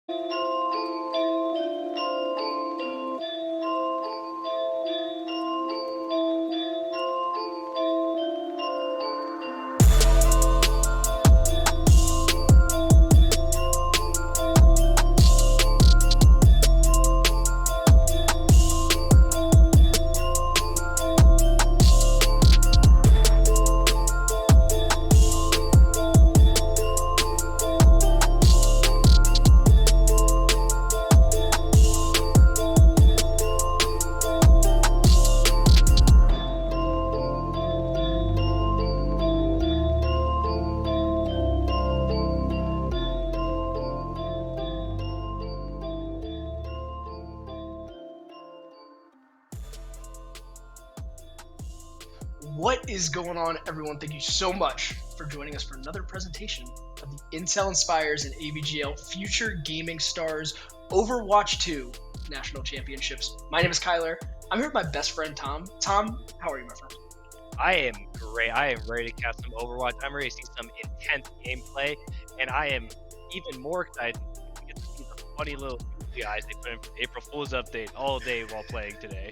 What is going on, everyone? Thank you so much for joining us for another presentation of the Intel Inspires and AVGL Future Gaming Stars Overwatch 2 National Championships. My name is Kyler. I'm here with my best friend, Tom. Tom, how are you, my friend? I am great. I am ready to catch some Overwatch. I'm ready to see some intense gameplay, and I am even more excited to get to see the funny little guys they put in for April Fool's update all day while playing today.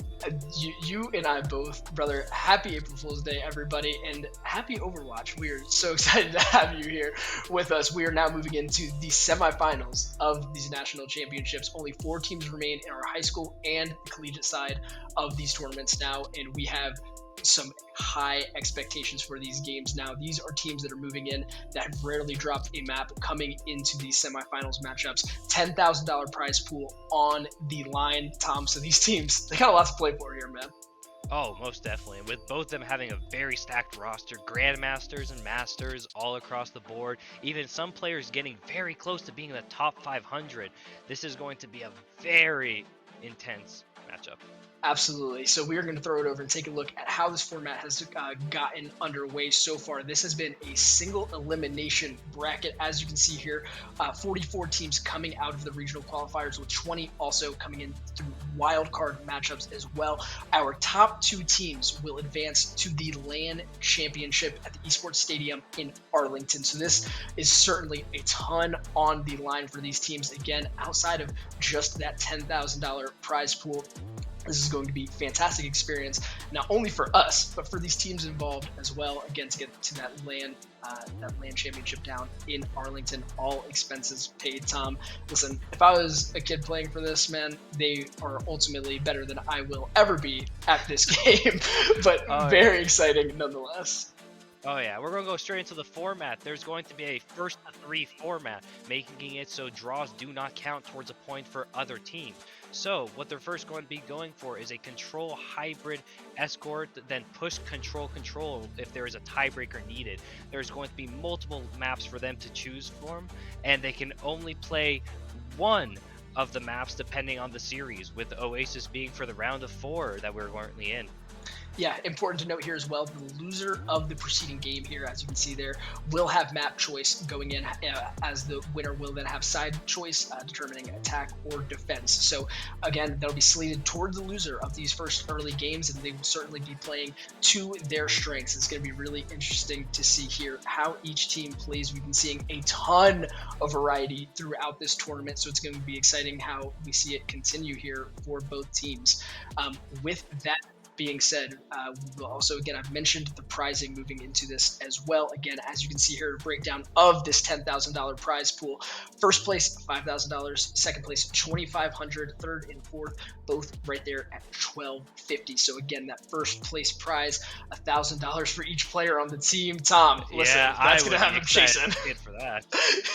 You and I both, brother, happy April Fool's Day, everybody, and happy Overwatch. We are so excited to have you here with us. We are now moving into the semifinals of these national championships. Only 4 teams remain in our high school and the collegiate side of these tournaments now, and we have some high expectations for these games now. These are teams that are moving in that have rarely dropped a map coming into these semifinals matchups. $10,000 prize pool on the line, Tom. So these teams, they got a lot to play for here, man. Oh, most definitely. And with both of them having a very stacked roster, Grandmasters and Masters all across the board, even some players getting very close to being in the top 500, this is going to be a very intense matchup. Absolutely. So we are going to throw it over and take a look at how this format has gotten underway so far. This has been a single elimination bracket, as you can see here. 44 teams coming out of the regional qualifiers, with 20 also coming in through wild card matchups as well. Our top 2 teams will advance to the LAN championship at the Esports Stadium in Arlington. So this is certainly a ton on the line for these teams. Again, outside of just that $10,000 prize pool, this is going to be a fantastic experience, not only for us, but for these teams involved as well. Again, to get to that LAN championship down in Arlington, all expenses paid. Tom, listen, if I was a kid playing for this, man, they are ultimately better than I will ever be at this game, but very exciting nonetheless. Oh yeah, we're going to go straight into the format. There's going to be a first to 3 format, making it so draws do not count towards a point for other teams. So what they're first going to be going for is a control hybrid escort, then push control if there is a tiebreaker needed. There's going to be multiple maps for them to choose from, and they can only play one of the maps depending on the series, with Oasis being for the round of 4 that we're currently in. Yeah, important to note here as well, the loser of the preceding game here, as you can see there, will have map choice going in, as the winner will then have side choice, determining attack or defense. So again, that'll be slated toward the loser of these first early games, and they will certainly be playing to their strengths. It's going to be really interesting to see here how each team plays. We've been seeing a ton of variety throughout this tournament, so it's going to be exciting how we see it continue here for both teams. With that being said, we'll also, again, I've mentioned the prizing moving into this as well. Again, as you can see here, a breakdown of this $10,000 prize pool. First place, $5,000. Second place, $2,500. Third and fourth, both right there at $1,250. So again, that first place prize, $1,000 for each player on the team. Tom, listen, yeah, that's going to have him chasing. For that.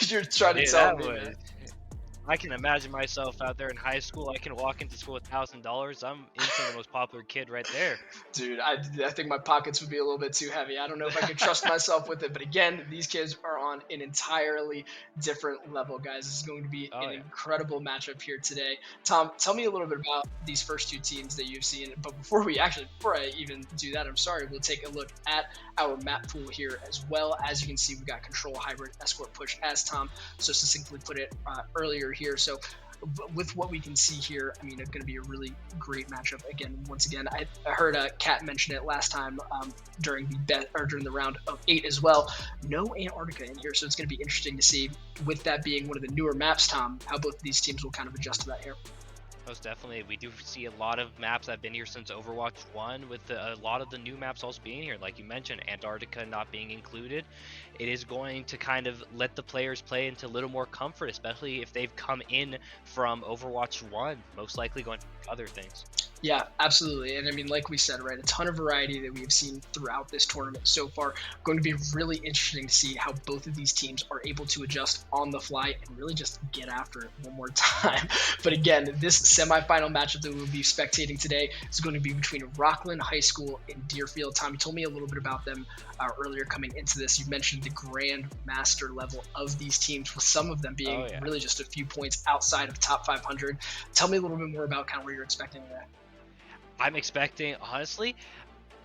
You're trying to tell me, man. I can imagine myself out there in high school. I can walk into school with $1,000. I'm instantly the most popular kid right there. Dude, I think my pockets would be a little bit too heavy. I don't know if I could trust myself with it. But again, these kids are on an entirely different level, guys. This is going to be an incredible matchup here today. Tom, tell me a little bit about these first 2 teams that you've seen. But before I even do that, I'm sorry, we'll take a look at our map pool here as well. As you can see, we've got control, hybrid, escort, push, as Tom so succinctly put it earlier here. So with what we can see here, I mean, it's going to be a really great matchup. Again, once again, I heard Kat mention it last time during the round of 8 as well. No Antarctica in here, so it's going to be interesting to see, with that being one of the newer maps, Tom, how both of these teams will kind of adjust to that here. Most definitely. We do see a lot of maps that have been here since Overwatch 1, with a lot of the new maps also being here. Like you mentioned, Antarctica not being included. It is going to kind of let the players play into a little more comfort, especially if they've come in from Overwatch 1, most likely going to other things. Yeah, absolutely. And I mean, like we said, right, a ton of variety that we've seen throughout this tournament so far. Going to be really interesting to see how both of these teams are able to adjust on the fly and really just get after it one more time. But again, this semifinal matchup that we'll be spectating today is going to be between Rockland High School and Deerfield. Tom, you told me a little bit about them earlier coming into this. You mentioned the Grand Master level of these teams, with some of them being really just a few points outside of top 500. Tell me a little bit more about kind of where you're expecting that. I'm expecting, honestly,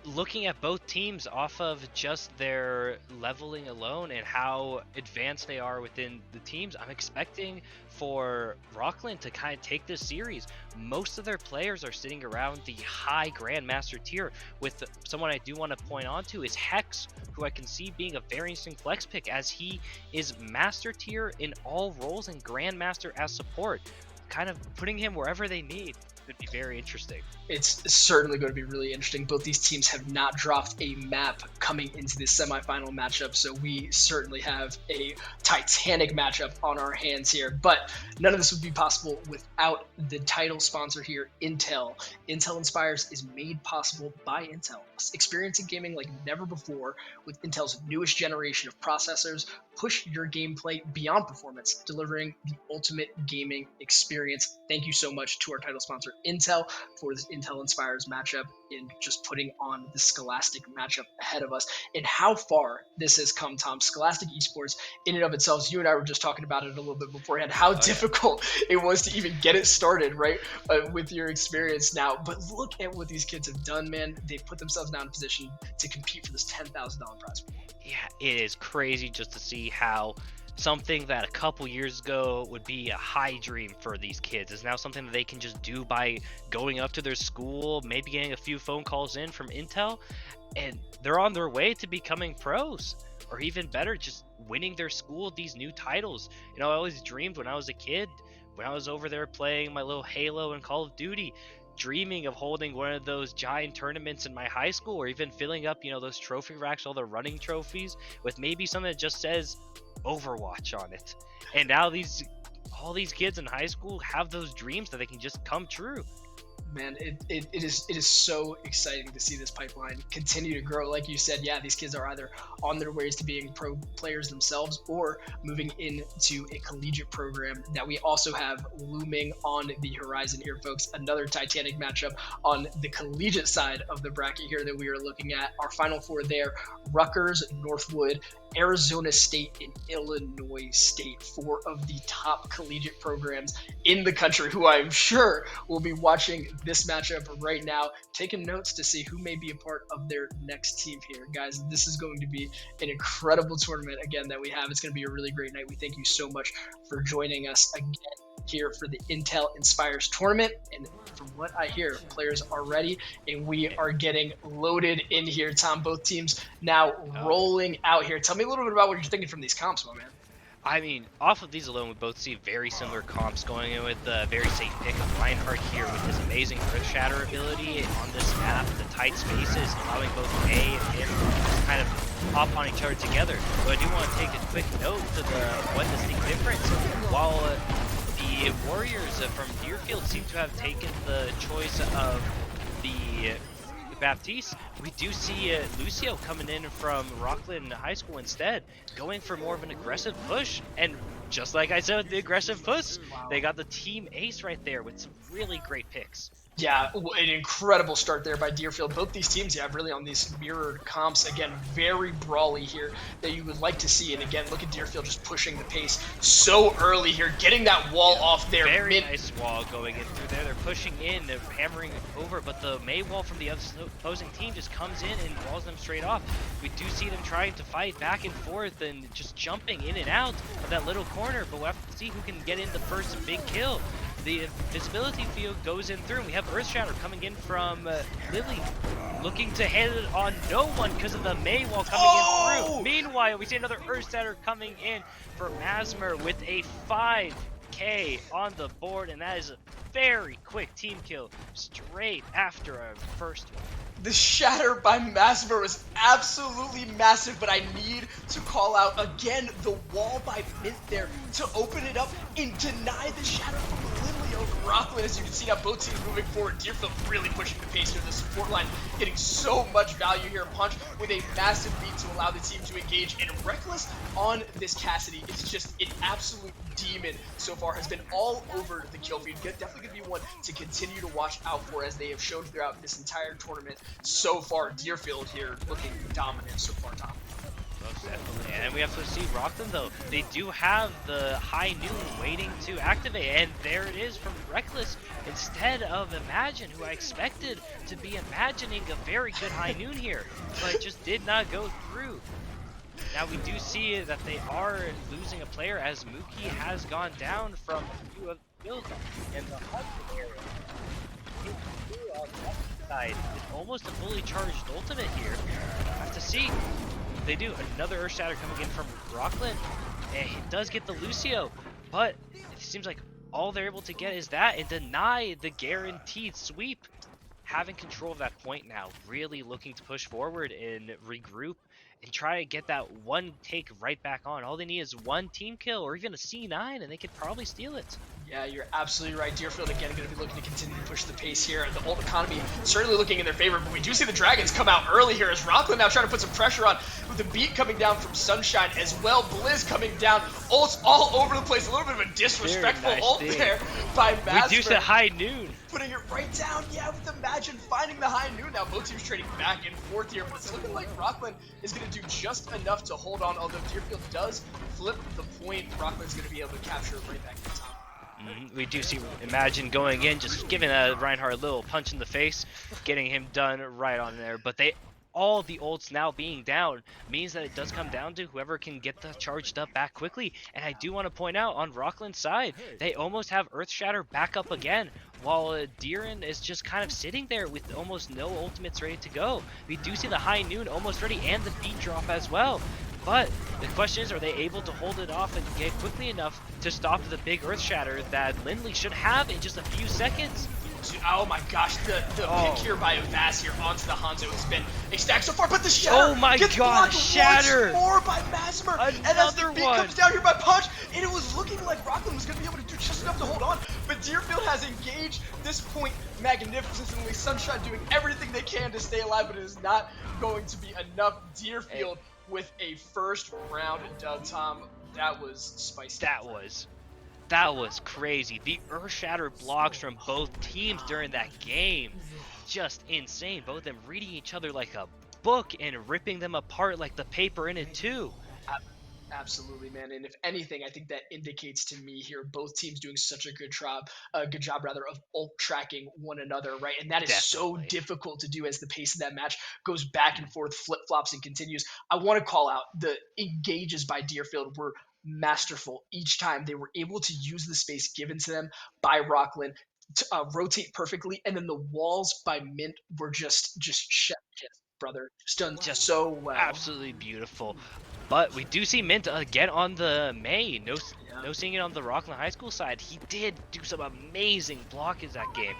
looking at both teams off of just their leveling alone and how advanced they are within the teams, I'm expecting for Rockland to kind of take this series. Most of their players are sitting around the high Grandmaster tier, with someone I do want to point on to is Hex, who I can see being a very interesting flex pick, as he is Master tier in all roles and Grandmaster as support, kind of putting him wherever they need. Could be very interesting. It's certainly going to be really interesting. Both these teams have not dropped a map coming into this semifinal matchup, so we certainly have a titanic matchup on our hands here. But none of this would be possible without the title sponsor here, Intel. Intel Inspires is made possible by Intel. Experiencing gaming like never before with Intel's newest generation of processors. Push your gameplay beyond performance, delivering the ultimate gaming experience. Thank you so much to our title sponsor, Intel, for this Intel Inspires matchup and just putting on the Scholastic matchup ahead of us. And how far this has come, Tom. Scholastic Esports, in and of itself, you and I were just talking about it a little bit beforehand, how difficult it was to even get it started, right, with your experience now. But look at what these kids have done, man. They've put themselves now in a position to compete for this $10,000 prize pool. Yeah, it is crazy just to see how something that a couple years ago would be a high dream for these kids is now something that they can just do by going up to their school, maybe getting a few phone calls in from Intel, and they're on their way to becoming pros, or even better, just winning their school these new titles. You know, I always dreamed when I was a kid, when I was over there playing my little Halo and Call of Duty, dreaming of holding one of those giant tournaments in my high school, or even filling up, you know, those trophy racks, all the running trophies, with maybe something that just says Overwatch on it. And now all these kids in high school have those dreams that they can just come true. Man, it is so exciting to see this pipeline continue to grow. Like you said, yeah, these kids are either on their ways to being pro players themselves or moving into a collegiate program that we also have looming on the horizon here, folks. Another titanic matchup on the collegiate side of the bracket here that we are looking at. Our final four there: Rutgers, Northwood, Arizona State, and Illinois State, four of the top collegiate programs in the country, who I'm sure will be watching this matchup right now, taking notes to see who may be a part of their next team here. Guys, this is going to be an incredible tournament again that we have. It's going to be a really great night. We thank you so much for joining us again here for the Intel Inspires tournament. And from what I hear, players are ready and we are getting loaded in here. Tom, both teams now rolling out here. Tell me a little bit about what you're thinking from these comps, my man. I mean, off of these alone, we both see very similar comps, going in with a very safe pick of Reinhardt here with his amazing Earth Shatter ability on this map, the tight spaces, allowing both A and him to kind of hop on each other together. But I do want to take a quick note to the one distinct difference. While the Warriors from Deerfield seem to have taken the choice of the Baptiste, we do see Lucio coming in from Rockland High School instead, going for more of an aggressive push. And just like I said with the aggressive push, they got the team ace right there with some really great picks. Yeah, an incredible start there by Deerfield. Both these teams, yeah, really on these mirrored comps. Again, very brawly here that you would like to see. And again, look at Deerfield just pushing the pace so early here, getting that wall off there. Very nice wall going in through there. They're pushing in, they're hammering over, but the May wall from the opposing team just comes in and walls them straight off. We do see them trying to fight back and forth and just jumping in and out of that little corner, but we'll have to see who can get in the first big kill. the invisibility field goes in through, and we have Earthshatter coming in from Lily, looking to hit it on no one because of the Mei wall coming in through. Meanwhile, we see another Earthshatter coming in for Masmer with a 5K on the board, and that is a very quick team kill straight after a first one. The shatter by Masmer was absolutely massive, but I need to call out again the wall by Mint there to open it up and deny the shatter from Lily over Rockland. As you can see now, both teams moving forward. Deerfield really pushing the pace here. The support line getting so much value here. Punch with a massive beat to allow the team to engage. And Reckless on this Cassidy is just an absolute demon so far. Has been all over the kill feed. Definitely going to be one to continue to watch out for, as they have shown throughout this entire tournament. So far, Deerfield here looking dominant so far, Tom. Most definitely. And we have to see Rockland, though. They do have the High Noon waiting to activate, and there it is from Reckless instead of Imagine, who I expected to be imagining a very good High Noon here, but it just did not go through. Now we do see that they are losing a player, as Mookie has gone down from a few of the builds in the Hunter area. On the side, it's almost a fully charged ultimate here. Have to see. They do. Another Earthshatter coming in from Rockland, and it does get the Lucio, but it seems like all they're able to get is that and deny the guaranteed sweep. Having control of that point now, really looking to push forward and regroup and try to get that one take right back on. All they need is one team kill or even a C9, and they could probably steal it. Yeah, you're absolutely right. Deerfield again going to be looking to continue to push the pace here. The ult economy certainly looking in their favor, but we do see the Dragons come out early here as Rockland now trying to put some pressure on with the beat coming down from Sunshine as well. Blizz coming down, ults all over the place. A little bit of a disrespectful ult there by Masmer. Reduce the High Noon. Putting it right down, yeah, with Imagine finding the High Noon. Now both teams trading back and forth here, but it's looking like Rockland is going to do just enough to hold on, although Deerfield does flip the point. Rockland's going to be able to capture it right back in time. We do see Imagine going in, just giving Reinhardt a little punch in the face, getting him done right on there. But all the ults now being down means that it does come down to whoever can get the charged up back quickly. And I do want to point out on Rockland's side, they almost have Earthshatter back up again, while Deeren is just kind of sitting there with almost no ultimates ready to go. We do see the High Noon almost ready and the beat drop as well. But the question is, are they able to hold it off and get quickly enough to stop the big Earthshatter that Lindley should have in just a few seconds? Oh my gosh, the pick here by Avaz here onto the Hanzo has been a stack so far, but the Shatter gets blocked Shatter! Once more by Masmer, and as the beat comes down here by Punch, and it was looking like Rockland was going to be able to do just enough to hold on, but Deerfield has engaged this point magnificently. Sunshine doing everything they can to stay alive, but it is not going to be enough. Deerfield with a first round dub, Tom. That was spicy. That was crazy. The Earthshatter blocks from both teams during that game, just insane. Both of them reading each other like a book and ripping them apart like the paper in it too. Absolutely, man. And if anything, I think that indicates to me here both teams doing such a good job of ult tracking one another, right? And that is so difficult to do as the pace of that match goes back and forth, flip flops, and continues. I want to call out the engages by Deerfield were masterful each time. They were able to use the space given to them by Rockland to rotate perfectly, and then the walls by Mint were just chef kiss, brother. Just done so well. Absolutely beautiful. But we do see Mint again on the Mei. No seeing it on the Rockland High School side. He did do some amazing blockage that game.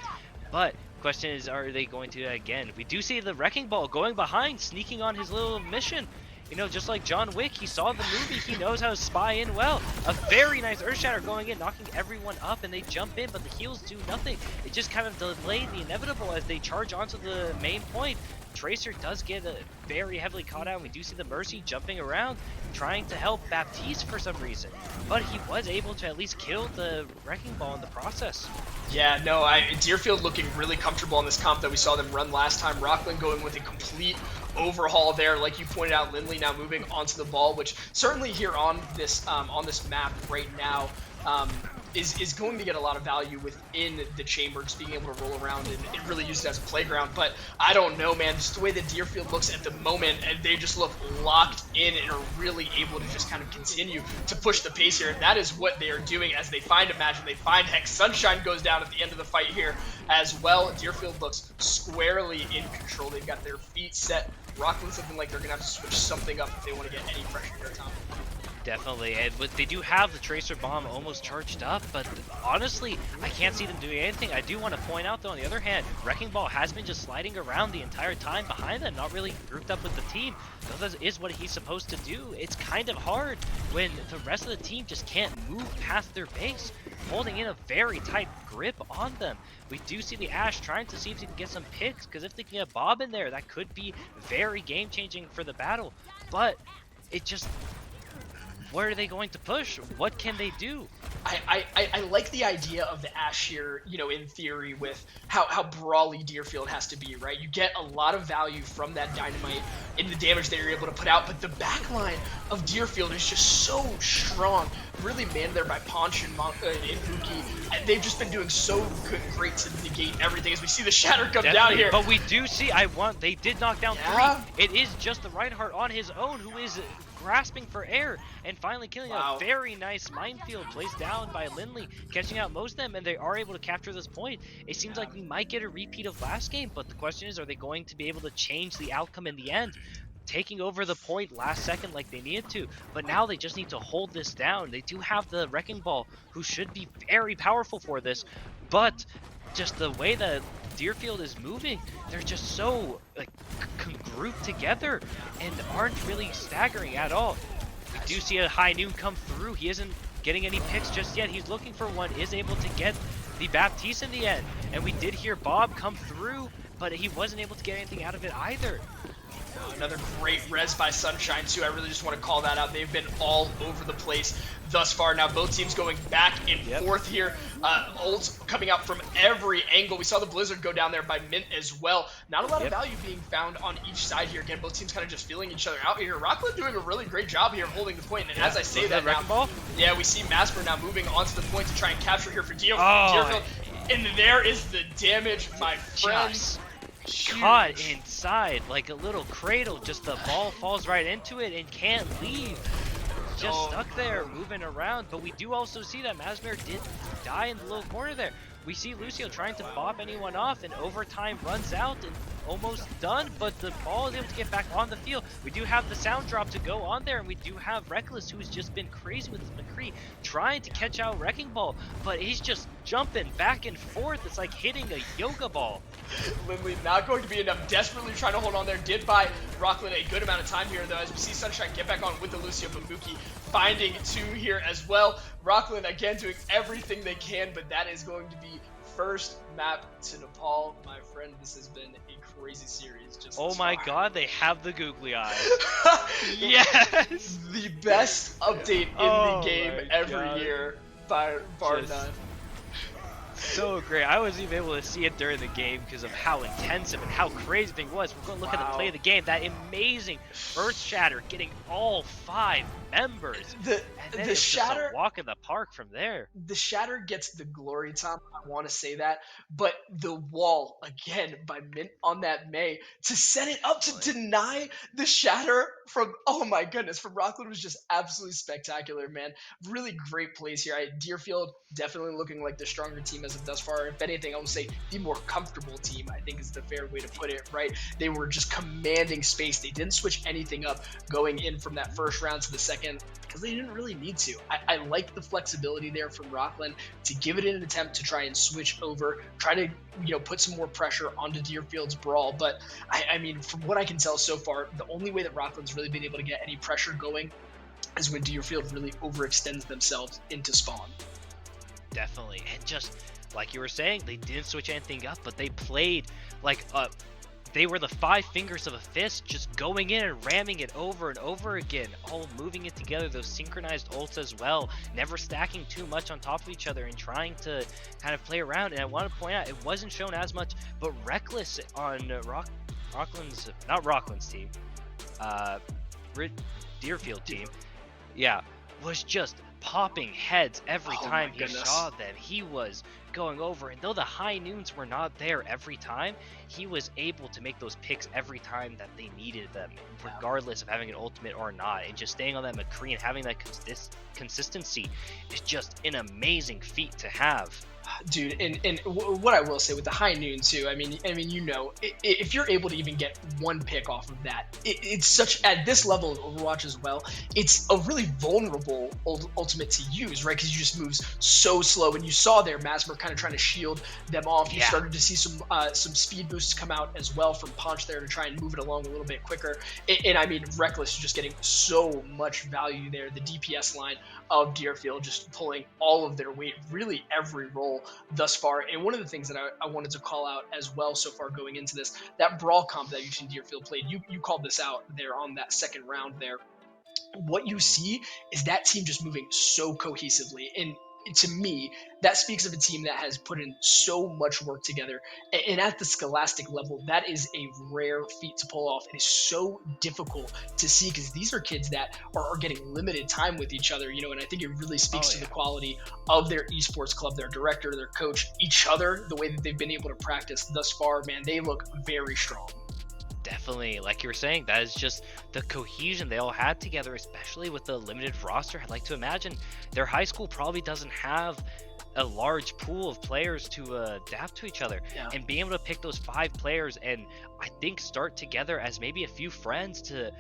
But question is, are they going to again? We do see the Wrecking Ball going behind, sneaking on his little mission. You know, just like John Wick, he saw the movie, he knows how to spy in well. A very nice Earthshatter going in, knocking everyone up, and they jump in, but the heals do nothing. It just kind of delayed the inevitable as they charge onto the main point. Tracer does get very heavily caught out. We do see the Mercy jumping around, trying to help Baptiste for some reason. But he was able to at least kill the Wrecking Ball in the process. Yeah, no, Deerfield looking really comfortable on this comp that we saw them run last time. Rockland going with a complete overhaul there. Like you pointed out, Lindley now moving onto the ball, which certainly here on this map right now, is going to get a lot of value within the chamber, just being able to roll around and really use it as a playground. But I don't know, man, just the way that Deerfield looks at the moment, and they just look locked in and are really able to just kind of continue to push the pace here. And that is what they are doing as they find Imagine, they find Hex. Sunshine goes down at the end of the fight here as well. Deerfield looks squarely in control. They've got their feet set. Rockland's looking like they're going to have to switch something up if they want to get any pressure here, Tom. Definitely, and they do have the Tracer Bomb almost charged up, but honestly, I can't see them doing anything. I do want to point out, though, on the other hand, Wrecking Ball has been just sliding around the entire time behind them, not really grouped up with the team. That is what he's supposed to do. It's kind of hard when the rest of the team just can't move past their base, holding in a very tight grip on them. We do see the Ashe trying to see if he can get some picks, because if they can get Bob in there, that could be very game-changing for the battle, but it just... Where are they going to push? What can they do? I like the idea of the Ashe here, you know, in theory, with how brawly Deerfield has to be, right? You get a lot of value from that dynamite in the damage that you're able to put out, but the backline of Deerfield is just so strong, really manned there by Ponch and Ibuki, and they've just been doing so great to negate everything. As we see the Shatter come down here. But we do see, they did knock down 3. It is just the Reinhardt on his own who is grasping for air and finally killing a very nice minefield placed down by Lindley, catching out most of them, and they are able to capture this point. It seems like we might get a repeat of last game, but the question is, are they going to be able to change the outcome in the end? Taking over the point last second like they needed to, but now they just need to hold this down. They do have the Wrecking Ball, who should be very powerful for this, but just the way that Deerfield is moving, they're just so like grouped together and aren't really staggering at all. We do see a High Noon come through. He isn't getting any picks just yet. He's looking for one, is able to get the Baptiste in the end. And we did hear Bob come through, but he wasn't able to get anything out of it either. Another great res by Sunshine too. I really just want to call that out. They've been all over the place thus far. Now both teams going back and forth here. Ults coming out from every angle. We saw the Blizzard go down there by Mint as well. Not a lot of value being found on each side here. Again, both teams kind of just feeling each other out here. Rockland doing a really great job here of holding the point. And as I say that now, we see Masper now moving onto the point to try and capture here for Deerfield. And there is the damage, my friends. Caught inside like a little cradle, just the ball falls right into it and can't leave. Just stuck there moving around. But we do also see that Masmer did die in the little corner there. We see Lucio trying to bop anyone off, and overtime runs out and almost done, but the ball is able to get back on the field. We do have the sound drop to go on there, and we do have Reckless, who's just been crazy with McCree, trying to catch out Wrecking Ball, but he's just jumping back and forth. It's like hitting a yoga ball. Lindley not going to be enough, desperately trying to hold on there. Did buy Rockland a good amount of time here, though, as we see Sunshine get back on with the Lucio, but Mookie finding 2 here as well. Rockland again doing everything they can, but that is going to be first map to Nepal. My friend, this has been a crazy series. Just oh my god, they have the googly eyes. Yes! The best update in the game every year, bar none. So great. I wasn't even able to see it during the game because of how intensive and how crazy the thing was. We're going to look at the play of the game. That amazing Earth Shatter getting all 5 members. The Shatter, just a walk in the park from there. The Shatter gets the glory, Tom. I want to say that. But the wall, again, by Mint on that May, to set it up to deny the Shatter from, oh my goodness, from Rockland was just absolutely spectacular, man. Really great plays here. Deerfield definitely looking like the stronger team as of thus far. If anything, I would say the more comfortable team, I think is the fair way to put it, right? They were just commanding space. They didn't switch anything up going in from that first round to the second because they didn't really need to. I like the flexibility there from Rockland to give it an attempt to try and switch over, try to put some more pressure onto Deerfield's brawl. But I mean, from what I can tell so far, the only way that Rockland's really been able to get any pressure going is when Deerfield really overextends themselves into spawn. Definitely, and just like you were saying, they didn't switch anything up, but they played like they were the 5 fingers of a fist, just going in and ramming it over and over again, all moving it together, those synchronized ults as well, never stacking too much on top of each other and trying to kind of play around. And I want to point out, it wasn't shown as much, but Reckless on Rockland's team, Deerfield team, was just popping heads every Oh time my he goodness. saw them. He was going over, and though the high noons were not there every time, he was able to make those picks every time that they needed them, regardless of having an ultimate or not. And just staying on that McCree and having that consistency is just an amazing feat to have. Dude, and what I will say with the high noon too, if you're able to even get one pick off of that, it's such at this level of Overwatch as well. It's a really vulnerable ultimate to use, right? Because you just moves so slow, and you saw there Masmer kind of trying to shield them off. You Yeah. started to see some speed boosts come out as well from Punch there to try and move it along a little bit quicker. And I mean, Reckless just getting so much value there. The DPS line of Deerfield just pulling all of their weight, really every role thus far. And one of the things that I wanted to call out as well so far going into this, that brawl comp that you've seen Deerfield played, you called this out there on that second round there. What you see is that team just moving so cohesively. And to me, that speaks of a team that has put in so much work together. And at the Scholastic level, that is a rare feat to pull off. It is so difficult to see because these are kids that are getting limited time with each other, and I think it really speaks to the quality of their esports club, their director, their coach, each other, the way that they've been able to practice thus far. Man, they look very strong. Definitely, like you were saying, that is just the cohesion they all had together, especially with the limited roster. I'd like to imagine their high school probably doesn't have a large pool of players to adapt to each other. Yeah. And being able to pick those 5 players and I think start together as maybe a few friends to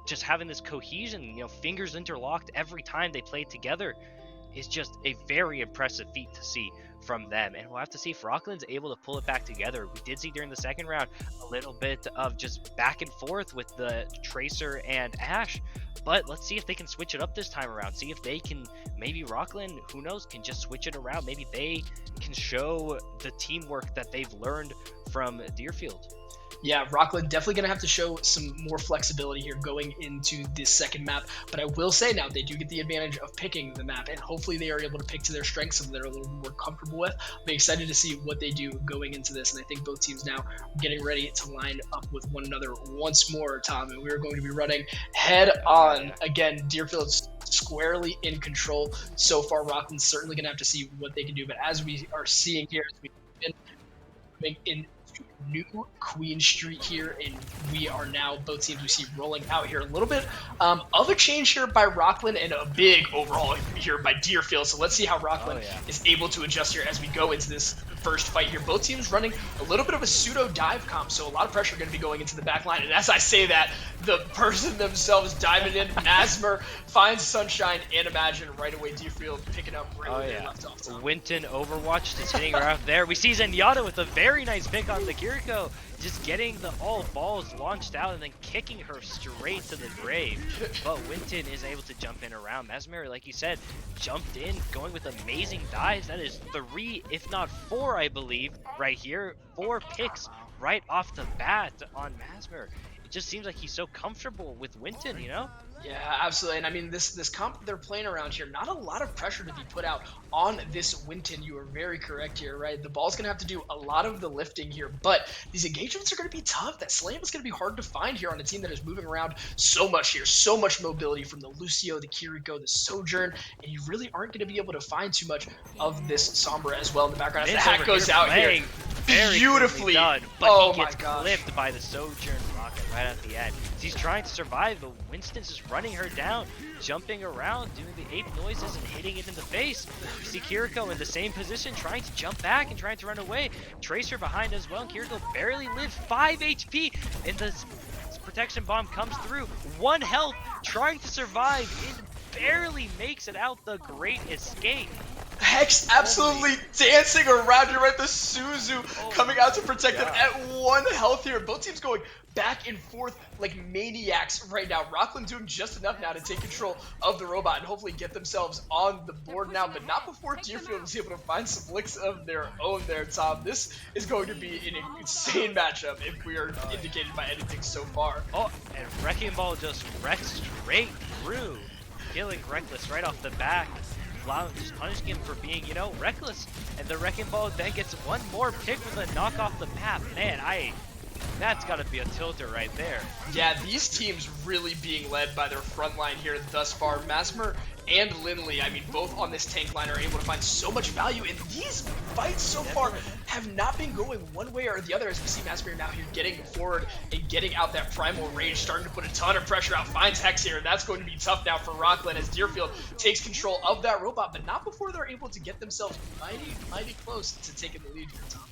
just having this cohesion, fingers interlocked every time they play together is just a very impressive feat to see from them. And we'll have to see if Rockland's able to pull it back together. We did see during the second round a little bit of just back and forth with the Tracer and Ash, but let's see if they can switch it up this time around. See if they can, maybe Rockland, who knows, can just switch it around. Maybe they can show the teamwork that they've learned from Deerfield. Yeah, Rockland definitely going to have to show some more flexibility here going into this second map. But I will say now they do get the advantage of picking the map, and hopefully they are able to pick to their strengths, something they're a little more comfortable with. I'm excited to see what they do going into this, and I think both teams now are getting ready to line up with one another once more, Tom. And we're going to be running head on. Again, Deerfield's squarely in control so far. Rockland's certainly going to have to see what they can do. But as we are seeing here, as we've been moving in New Queen Street here, and we are now both teams we see rolling out here a little bit of a change here by Rockland and a big overhaul here by Deerfield. So let's see how Rockland is able to adjust here as we go into this first fight here. Both teams running a little bit of a pseudo dive comp, so a lot of pressure going to be going into the back line. And as I say that, the person themselves diving in, Masmer finds Sunshine and Imagine right away. Deerfield picking up right where they left off. Winton Overwatch just hitting her out there. We see Zenyatta with a very nice pick on the Kiriko, just getting the all balls launched out and then kicking her straight to the grave. But Winton is able to jump in around. Masmer, like you said, jumped in, going with amazing dives. That is 3, if not 4, I believe, right here. 4 picks right off the bat on Masmer. It just seems like he's so comfortable with Winton, Yeah, absolutely. And I mean, this comp they're playing around here, not a lot of pressure to be put out on this Winton. You are very correct here, right? The ball's going to have to do a lot of the lifting here, but these engagements are going to be tough. That slam is going to be hard to find here on a team that is moving around so much here. So much mobility from the Lucio, the Kiriko, the Sojourn, and you really aren't going to be able to find too much of this Sombra as well in the background. As the hack goes out here. Beautifully done, but oh he gets my gosh. clipped by the Sojourn rocket right at the end. So he's trying to survive, but Winston's just running her down, jumping around, doing the ape noises and hitting it in the face. You see Kiriko in the same position, trying to jump back and trying to run away. Tracer behind as well, and Kiriko barely lives 5 HP, and the protection bomb comes through. 1 health, trying to survive, and barely makes it out the great escape. Hex absolutely dancing around here, right? The Suzu coming out to protect him at 1 health here. Both teams going back and forth like maniacs right now. Rockland doing just enough now to take control of the robot and hopefully get themselves on the board now, but not before Deerfield was able to find some licks of their own there, Tom. This is going to be an insane matchup if we are indicated by anything so far. Oh, and Wrecking Ball just wrecked straight through, killing Reckless right off the back. Just punishing him for being, reckless. And the Wrecking Ball then gets 1 more pick with a knock off the map. Man, That's got to be a tilter right there. Yeah, these teams really being led by their front line here thus far. Masmer and Lindley, I mean, both on this tank line are able to find so much value, and these fights so far have not been going one way or the other, as we see Masmer now here getting forward and getting out that primal rage, starting to put a ton of pressure out, finds Hex here, and that's going to be tough now for Rocklin as Deerfield takes control of that robot, but not before they're able to get themselves mighty close to taking the lead here, Tom.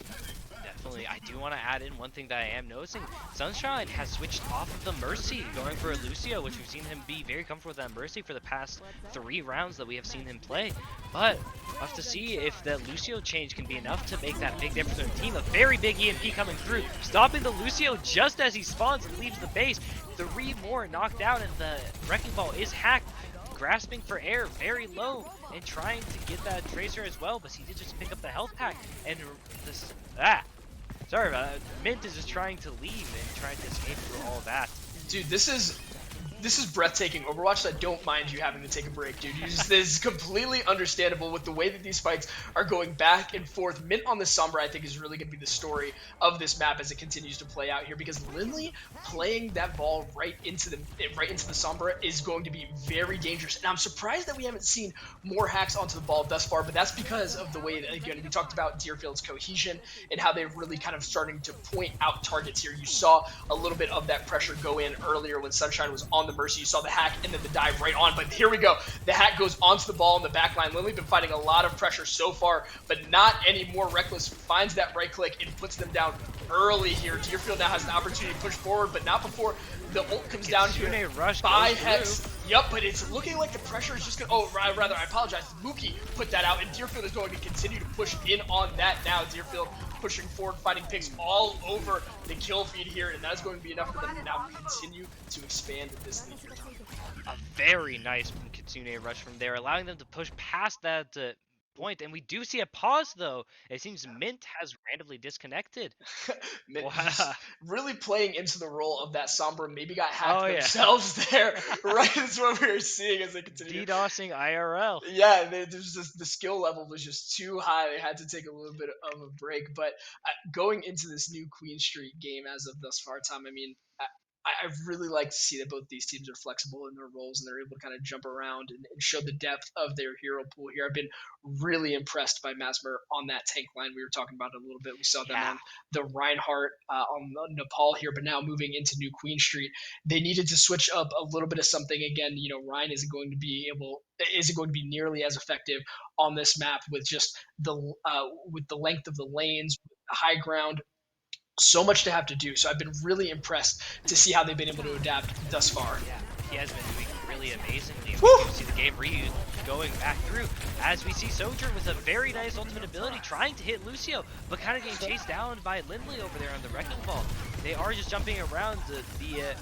Definitely, I do want to add in one thing that I am noticing. Sunshine has switched off of the Mercy, going for Lucio, which we've seen him be very comfortable with that Mercy for the past 3 rounds that we have seen him play. But we'll have to see if the Lucio change can be enough to make that big difference in the team. A very big EMP coming through, stopping the Lucio just as he spawns and leaves the base. 3 more knocked out, and the Wrecking Ball is hacked. Grasping for air very low and trying to get that Tracer as well, but he did just pick up the health pack. And this sorry about that. Mint is just trying to leave and trying to escape through all that. Dude, this is breathtaking Overwatch. I don't mind you having to take a break, dude. This is completely understandable with the way that these fights are going back and forth. Mint on the Sombra, I think, is really going to be the story of this map as it continues to play out here, because Lindley playing that ball right into the Sombra is going to be very dangerous. And I'm surprised that we haven't seen more hacks onto the ball thus far, but that's because of the way that, again, we talked about Deerfield's cohesion and how they're really kind of starting to point out targets here. You saw a little bit of that pressure go in earlier when Sunshine was on the Mercy. You saw the hack and then the dive right on, but here we go. The hack goes onto the ball in the back line. Lindley been fighting a lot of pressure so far, but not any more. Reckless finds that right click and puts them down early here. Deerfield now has an opportunity to push forward, but not before the ult comes down here by Hex. Yep, but it's looking like the pressure is just gonna, rather, I apologize. Mookie put that out, and Deerfield is going to continue to push in on that now. Deerfield pushing forward, finding picks all over the kill feed here, and that is going to be enough for them to now continue to expand this lead here. A very nice Kitsune rush from there, allowing them to push past that point. And we do see a pause, though. It seems Mint has randomly disconnected. Mint Wow. really playing into the role of that Sombra, maybe got hacked themselves there. Right, that's what we were seeing as they continue. DDoSing IRL. Yeah, there's just, the skill level was just too high. They had to take a little bit of a break. But going into this new Queen Street game as of thus far, Tom, I mean, I really like to see that both these teams are flexible in their roles and they're able to kind of jump around and show the depth of their hero pool here. I've been really impressed by Masmer on that tank line. We were talking about it a little bit. We saw them on the Reinhardt, on Nepal here, but now moving into New Queen Street, they needed to switch up a little bit of something. Again, you know, Ryan isn't going to be nearly as effective on this map with just the length of the lanes, the high ground. So much to have to do. So I've been really impressed to see how they've been able to adapt thus far. Yeah, he has been doing really amazingly. Woo! We see the game going back through as we see Sojourn with a very nice ultimate ability trying to hit Lucio, but kind of getting chased down by Lindley over there on the Wrecking Ball. They are just jumping around. The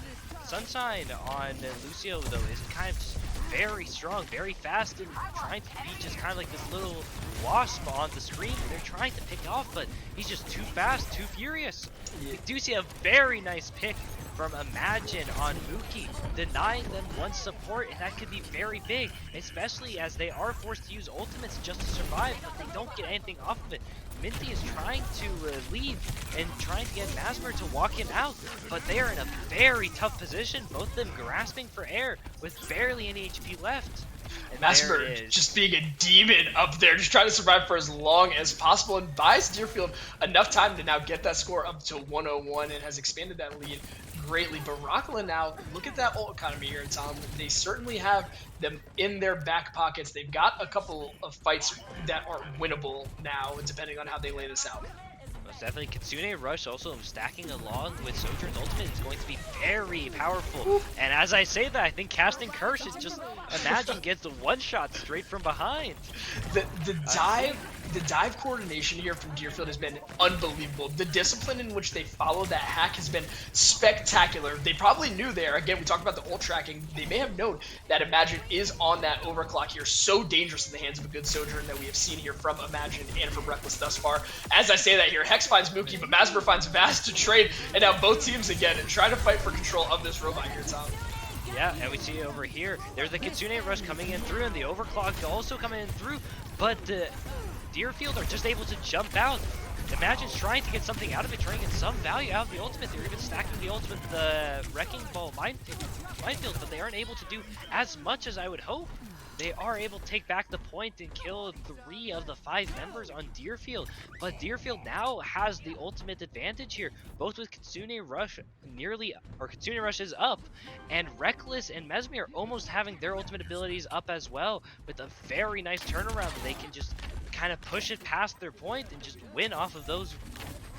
Sunshine on Lucio, though, is kind of just very strong, very fast, and trying to be just kind of like this little wasp on the screen. They're trying to pick off, but he's just too fast, too furious. We do see a very nice pick from Imagine on Mookie, denying them one support, and that could be very big, especially as they are forced to use ultimates just to survive, but they don't get anything off of it. Minty is trying to leave and trying to get Masmer to walk him out, but they are in a very tough position, both of them grasping for air with barely any HP left. And Masmer just being a demon up there, just trying to survive for as long as possible, and buys Deerfield enough time to now get that score up to 101 and has expanded that lead greatly. But Rocklin now, look at that ult economy here, Tom. They certainly have them in their back pockets. They've got a couple of fights that are winnable now, depending on how they lay this out. Most definitely. Kitsune Rush also stacking along with Sojourn's ultimate is going to be very powerful. And as I say that, I think casting Curse is just, Imagine gets the one shot straight from behind. The dive coordination here from Deerfield has been unbelievable. The discipline in which they follow that hack has been spectacular. They probably knew there, again, we talked about the ult tracking, they may have known that Imagine is on that overclock here. So dangerous in the hands of a good Sojourn that we have seen here from Imagine and from Reckless thus far. As I say that here, Hex finds Mookie, but Masmer finds Vast to trade, and now both teams again try to fight for control of this robot here, Tom. Yeah, and we see over here, there's the Kitsune Rush coming in through, and the overclock also coming in through, but Deerfield are just able to jump out. imagine trying to get something out of it, trying to get some value out of the ultimate. They're even stacking the ultimate, the Wrecking Ball minefield, but they aren't able to do as much as I would hope. They are able to take back the point and kill 3 of the 5 members on Deerfield, but Deerfield now has the ultimate advantage here, both with Kitsune Rush Kitsune Rush is up, and Reckless and Mesmer almost having their ultimate abilities up as well, with a very nice turnaround that they can just kind of push it past their point and just win off of those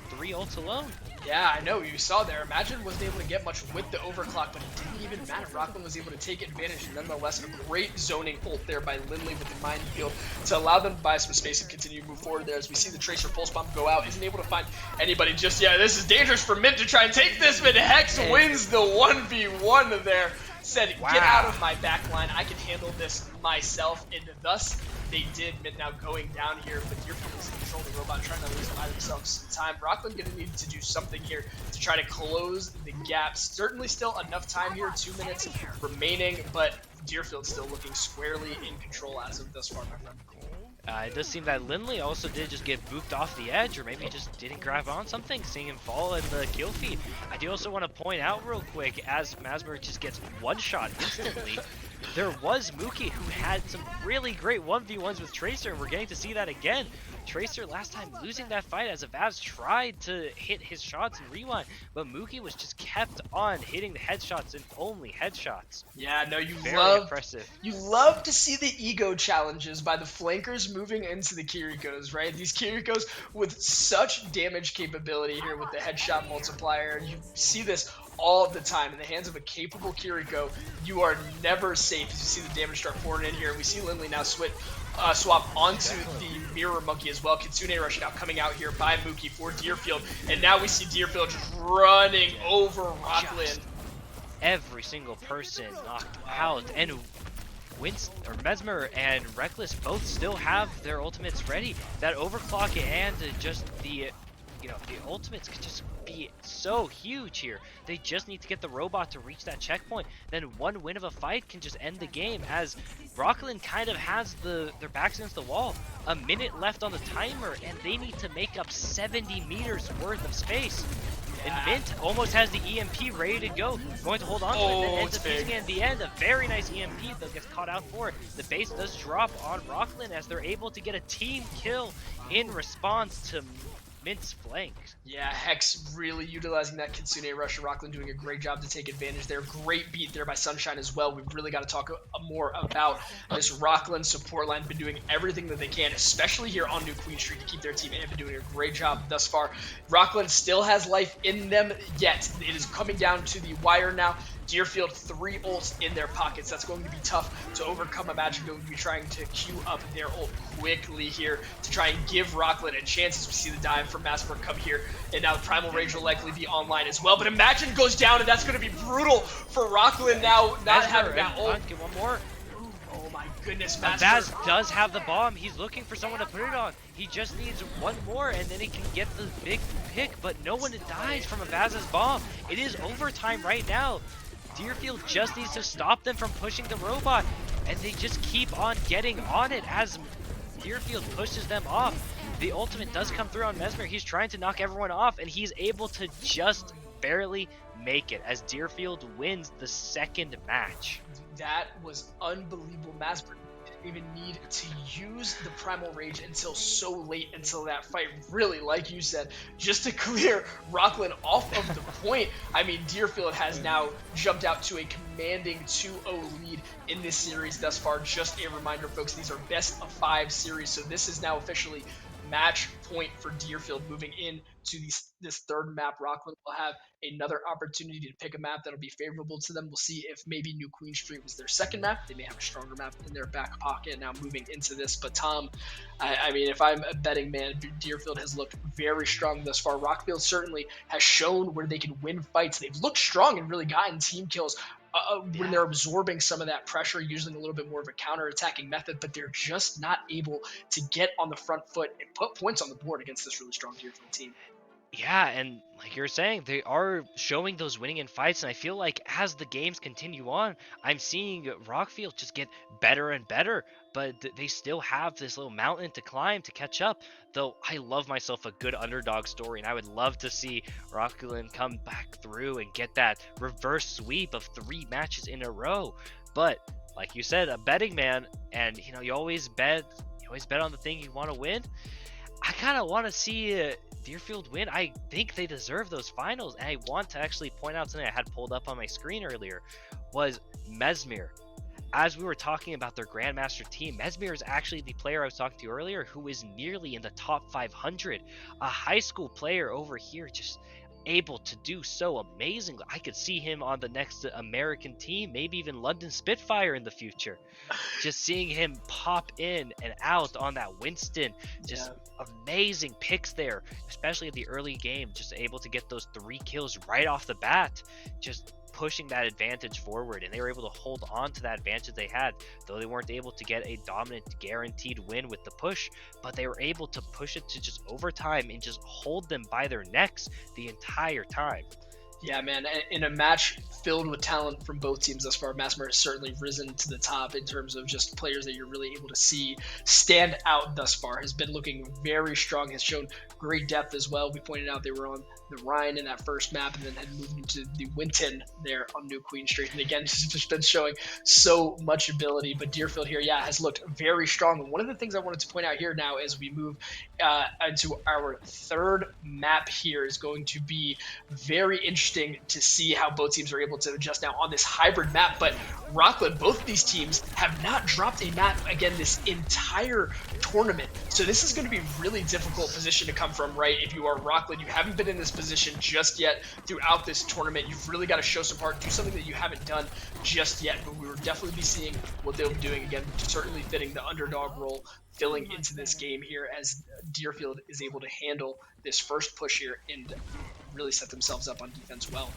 3 ults alone. Yeah, I know, you saw there. Imagine wasn't able to get much with the overclock, but it didn't even matter. Rocklin was able to take advantage, and nonetheless, a great zoning ult there by Lindley with the minefield to allow them to buy some space and continue to move forward there. As we see the Tracer Pulse Bomb go out, isn't able to find anybody just yet. This is dangerous for Mint to try and take this, but Hex wins the 1v1 there. Said, get out of my back line, I can handle this myself, and thus they did. Mint now going down here, but Deerfield is in control of the robot, trying to lose by themselves some time. Rockland gonna need to do something here to try to close the gap. Certainly still enough time here, 2 minutes remaining, but Deerfield still looking squarely in control as of thus far, my friend. It does seem that Lindley also did just get booped off the edge, or maybe he just didn't grab on something, seeing him fall in the kill feed. I do also want to point out real quick, as Masmer just gets one-shot instantly, there was Mookie who had some really great 1v1s with Tracer, and we're getting to see that again. Tracer last time losing that fight as Avaz tried to hit his shots and rewind, but Mookie was just kept on hitting the headshots and only headshots. Yeah, no, you love to see the ego challenges by the flankers moving into the Kirikos, right? These Kirikos with such damage capability here with the headshot multiplier. You see this all the time in the hands of a capable Kiriko. You are never safe as you see the damage start pouring in here. We see Lindley now swap onto the Mirror Monkey as well. Kitsune Rush now coming out here by Mookie for Deerfield, and now we see Deerfield just running over Rockland. Every single person knocked out, and Mesmer and Reckless both still have their ultimates ready. That overclock and just the ultimates could just be so huge here. They just need to get the robot to reach that checkpoint. Then one win of a fight can just end the game, as Rockland kind of has their backs against the wall. A minute left on the timer, and they need to make up 70 meters worth of space. And Mint almost has the EMP ready to go, going to hold on to it, and ends up using it in the end. A very nice EMP that gets caught out for it. The base does drop on Rockland as they're able to get a team kill in response to Mint's flanks. Yeah, Hex really utilizing that Kitsune Rush. Rockland doing a great job to take advantage there. Great beat there by Sunshine as well. We've really got to talk more about this Rockland support line. Been doing everything that they can, especially here on New Queen Street, to keep their team in. Been doing a great job thus far. Rockland still has life in them yet. It is coming down to the wire now. Deerfield 3 ults in their pockets. That's going to be tough to overcome. Imagine going to be trying to queue up their ult quickly here to try and give Rockland a chance, as we see the dive from Masper come here. And now the Primal Rage will likely be online as well. But Imagine goes down, and that's going to be brutal for Rockland now, not having that ult. Get one more. Oh my goodness, Masper. Baz does have the bomb. He's looking for someone to put it on. He just needs one more, and then he can get the big pick. But no one dies from Avaz's bomb. It is overtime right now. Deerfield just needs to stop them from pushing the robot, and they just keep on getting on it as Deerfield pushes them off. The ultimate does come through on Mesmer. He's trying to knock everyone off, and he's able to just barely make it as Deerfield wins the second match. That was unbelievable. Masper didn't even need to use the Primal Rage until so late until that fight. Really, like you said, just to clear Rockland off of the point. I mean, Deerfield has now jumped out to a commanding 2-0 lead in this series thus far. Just a reminder, folks, these are best of 5 series, so this is now officially match point for Deerfield moving in to this third map. Rockland will have another opportunity to pick a map that'll be favorable to them. We'll see if maybe New Queen Street was their second map. They may have a stronger map in their back pocket now moving into this. But Tom, I mean, if I'm a betting man, Deerfield has looked very strong thus far. Rockfield certainly has shown where they can win fights. They've looked strong and really gotten team kills when they're absorbing some of that pressure, using a little bit more of a counter-attacking method, but they're just not able to get on the front foot and put points on the board against this really strong Deerfield team. Yeah, and like you're saying, they are showing those winning in fights, and I feel like as the games continue on, I'm seeing Rockfield just get better and better, but they still have this little mountain to climb to catch up. Though I love myself a good underdog story, and I would love to see Rockland come back through and get that reverse sweep of 3 matches in a row. But like you said, a betting man, and you always bet on the thing you want to win. I kind of want to see Deerfield win. I think they deserve those finals. And I want to actually point out something I had pulled up on my screen earlier was Mesmir. As we were talking about their Grandmaster team, Mesmir is actually the player I was talking to earlier who is nearly in the top 500. A high school player over here just able to do so amazing. I could see him on the next American team, maybe even London Spitfire in the future. Just seeing him pop in and out on that Winston, just amazing picks there, especially at the early game, just able to get those 3 kills right off the bat, just pushing that advantage forward, and they were able to hold on to that advantage they had, though they weren't able to get a dominant guaranteed win with the push, but they were able to push it to just overtime and just hold them by their necks the entire time. Yeah, man. In a match filled with talent from both teams thus far, Massmer has certainly risen to the top in terms of just players that you're really able to see stand out thus far. Has been looking very strong, has shown great depth as well. We pointed out they were on the Rhine in that first map and then had moved into the Winton there on New Queen Street. And again, just been showing so much ability. But Deerfield here, yeah, has looked very strong. And one of the things I wanted to point out here now as we move into our third map here is going to be very interesting to see how both teams are able to adjust now on this hybrid map. But Rockland, both of these teams have not dropped a map again this entire tournament. So this is going to be a really difficult position to come from, right? If you are Rockland, you haven't been in this position just yet throughout this tournament. You've really got to show some heart, do something that you haven't done just yet. But we will definitely be seeing what they'll be doing again, certainly fitting the underdog role filling into this game here as Deerfield is able to handle this first push here and really set themselves up on defense well.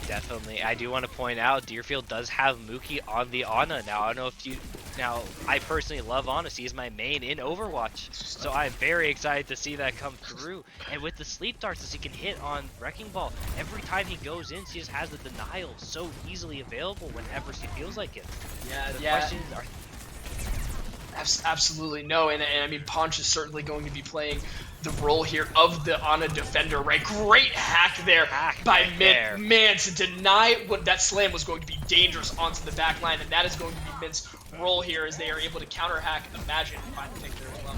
Definitely. I do want to point out Deerfield does have Mookie on the Ana. Now, I don't know if you... Now, I personally love Ana. He's my main in Overwatch. So I'm very excited to see that come through. And with the sleep darts that he can hit on Wrecking Ball, every time he goes in, he just has the denial so easily available whenever he feels like it. Yeah, The yeah. questions are... Absolutely no, and I mean Ponch is certainly going to be playing the role here of the Ana defender, right? Great hack there by Mint. Man, to deny what that slam was going to be dangerous onto the back line, and that is going to be Mint's role here as they are able to counter hack Imagine and find the pick there as well.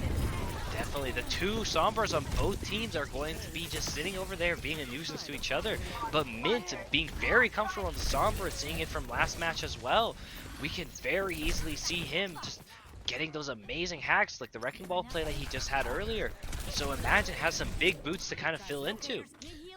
Definitely. The two Sombras on both teams are going to be just sitting over there being a nuisance to each other. But Mint being very comfortable on the Sombra, seeing it from last match as well, we can very easily see him just getting those amazing hacks like the Wrecking Ball play that he just had earlier. So Imagine has some big boots to kind of fill into.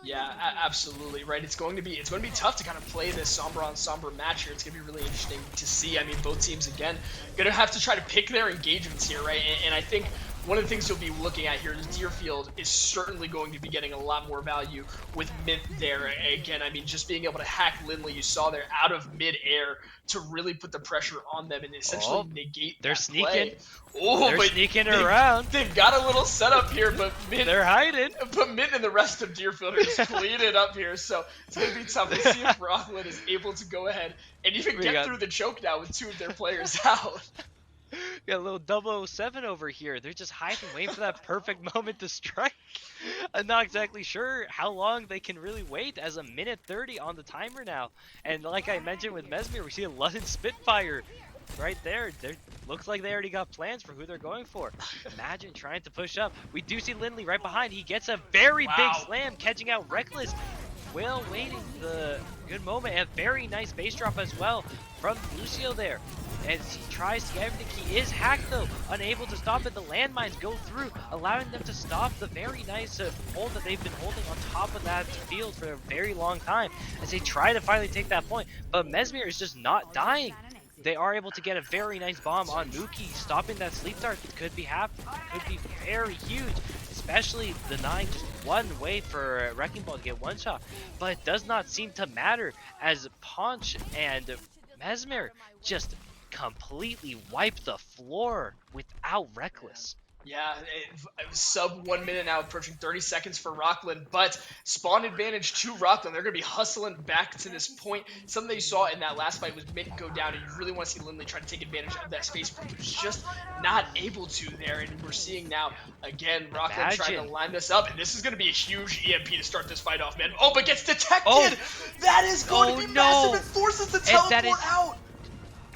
Yeah, absolutely, right. It's going to be tough to kind of play this Sombra on Sombra match here. It's going to be really interesting to see. I mean, both teams, again, going to have to try to pick their engagements here, right? And I think one of the things you'll be looking at here is Deerfield is certainly going to be getting a lot more value with Mint there. Again, I mean, just being able to hack Lindley, you saw there out of mid-air to really put the pressure on them and essentially negate They're that sneaking. play. Oh, they're sneaking around. They've got a little setup here, but Mint, they're hiding. But Mint and the rest of Deerfield are just cleaning it up here, so it's going to be tough. We'll see if Rockland is able to go ahead and even get through the choke now with 2 of their players out. We got a little 007 over here. They're just hiding, waiting for that perfect moment to strike. I'm not exactly sure how long they can really wait, as a minute 30 on the timer now. And like I mentioned with Mesmir, we see a London Spitfire right there. Looks like they already got plans for who they're going for. Imagine trying to push up. We do see Lindley right behind. He gets a very big slam, catching out Reckless. Will waiting the good moment, and very nice base drop as well from Lucio there. As he tries to get everything, he is hacked though, unable to stop it. The landmines go through, allowing them to stop the very nice hold that they've been holding on top of that field for a very long time as they try to finally take that point. But Mesmir is just not dying. They are able to get a very nice bomb on Mookie, stopping that sleep dart that could be very huge, especially denying just one way for Wrecking Ball to get one shot. But it does not seem to matter as Ponch and Mesmir just completely wipe the floor without Reckless. Yeah, it was sub 1 minute now, approaching 30 seconds for Rockland, but spawn advantage to Rockland. They're going to be hustling back to this point. Something that you saw in that last fight was Mint go down, and you really want to see Lindley try to take advantage of that space, but was just not able to there. And we're seeing now, again, Rockland trying to Imagine. line this up, and this is going to be a huge EMP to start this fight off, man. Oh, but gets Oh, detected! That is going to oh be massive no! and forces the And that teleport is, out!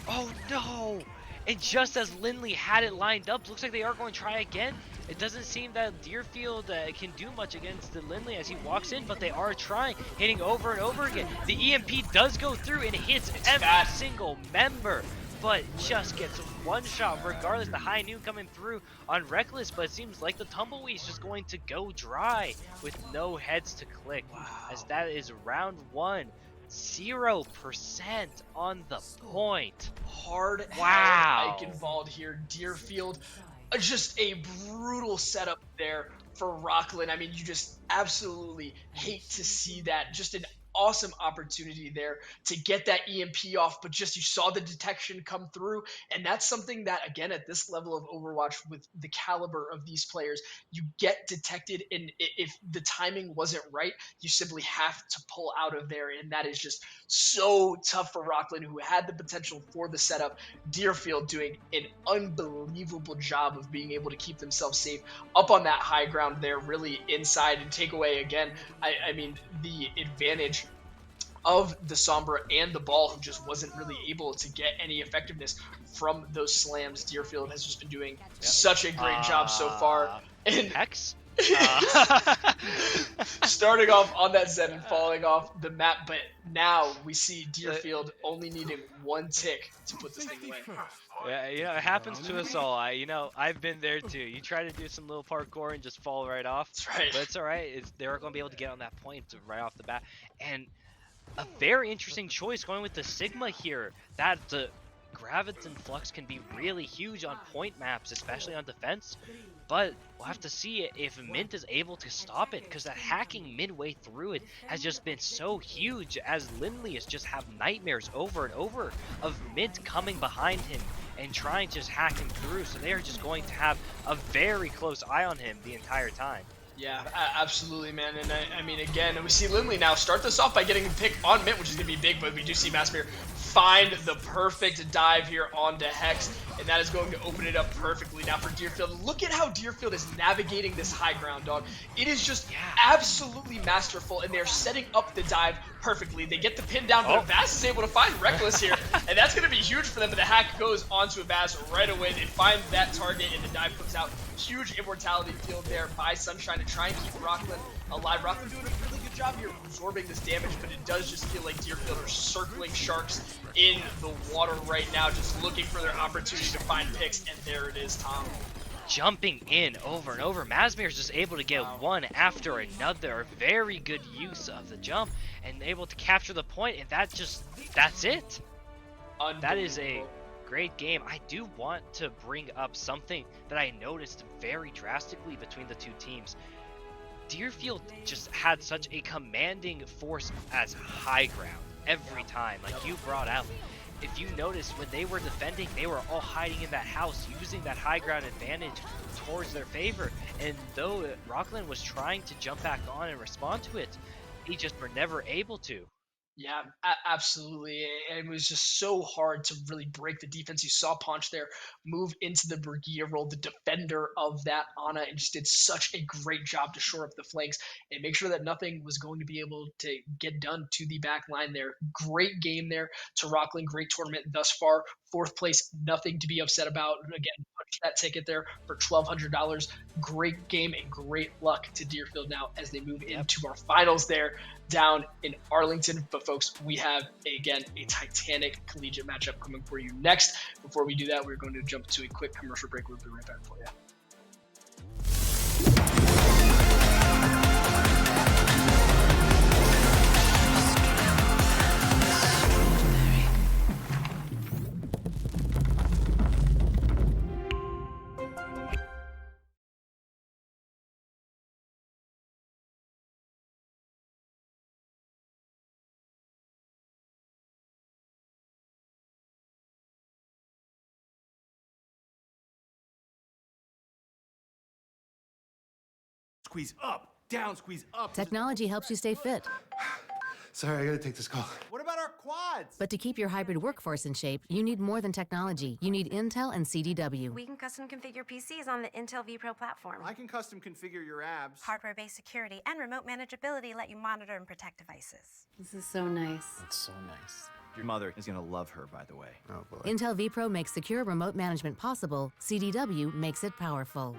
oh no! And just as Lindley had it lined up, looks like they are going to try again. It doesn't seem that Deerfield can do much against the Lindley as he walks in, but they are trying, hitting over and over again. The EMP does go through and hits every bad. single member, but just gets one shot regardless. The high noon coming through on Reckless, but it seems like the Tumbleweed's just going to go dry with no heads to click, as that is round one. 0% on the point. Hard Wow. Ike involved here. Deerfield, just a brutal setup there for Rockland. I mean, you just absolutely hate to see that. Just an awesome opportunity there to get that EMP off, but just you saw the detection come through. And that's something that, again, at this level of Overwatch, with the caliber of these players, you get detected. And if the timing wasn't right, you simply have to pull out of there. And that is just so tough for Rockland, who had the potential for the setup. Deerfield doing an unbelievable job of being able to keep themselves safe up on that high ground there, really inside and take away again. I mean, the advantage of the Sombra and the ball, who just wasn't really able to get any effectiveness from those slams. Deerfield has just been doing Yep. such a great job so far. And Hex? starting off on that Zen and falling off the map, but now we see Deerfield only needing one tick to put this thing away. Yeah, it happens to us all. I've been there too. You try to do some little parkour and just fall right off. That's right. But it's all right. They're going to be able to get on that point right off the bat. And a very interesting choice going with the Sigma here. That the Graviton Flux can be really huge on point maps, especially on defense. But we'll have to see if Mint is able to stop it, because that hacking midway through it has just been so huge, as Lindley has just have nightmares over and over of Mint coming behind him and trying to just hack him through. So they are just going to have a very close eye on him the entire time. Yeah, absolutely, man. And I mean, again, we see Lindley now start this off by getting a pick on Mint, which is going to be big, but we do see Masmir find the perfect dive here onto Hex, and that is going to open it up perfectly now for Deerfield. Look at how Deerfield is navigating this high ground, dog. It is just absolutely masterful, and they're setting up the dive perfectly. They get the pin down, but Avaz is able to find Reckless here, and that's going to be huge for them, but the hack goes onto Avaz right away. They find that target, and the dive comes out. Huge immortality field there by Sunshine to try and keep Rockland alive. Rockland doing a really good job here absorbing this damage, but it does just feel like Deerfield are circling sharks in the water right now, just looking for their opportunity to find picks, and there it is, Tom. Jumping in over and over. Masmir is just able to get one after another. Very good use of the jump and able to capture the point, and that's it. That is a great game. I do want to bring up something that I noticed very drastically between the two teams. Deerfield just had such a commanding force as high ground every time, like you brought out. If you notice, when they were defending, they were all hiding in that house, using that high ground advantage towards their favor. And though Rockland was trying to jump back on and respond to it, they just were never able to. Yeah, absolutely. It was just so hard to really break the defense. You saw Ponch there move into the Brigia role, the defender of that Ana, and just did such a great job to shore up the flanks and make sure that nothing was going to be able to get done to the back line there. Great game there to Rockland. Great tournament thus far. Fourth place, nothing to be upset about. Again, punch that ticket there for $1,200. Great game and great luck to Deerfield now as they move into our finals there down in Arlington. But folks, we have again a Titanic collegiate matchup coming for you next. Before we do that, we're going to jump to a quick commercial break. We'll be right back for you. Squeeze up, down, squeeze up. Technology helps you stay fit. Sorry, I gotta take this call. What about our quads? But to keep your hybrid workforce in shape, you need more than technology. You need Intel and CDW. We can custom configure PCs on the Intel vPro platform. I can custom configure your abs. Hardware-based security and remote manageability let you monitor and protect devices. This is so nice. That's so nice. Your mother is gonna love her, by the way. Oh boy. Intel vPro makes secure remote management possible. CDW makes it powerful.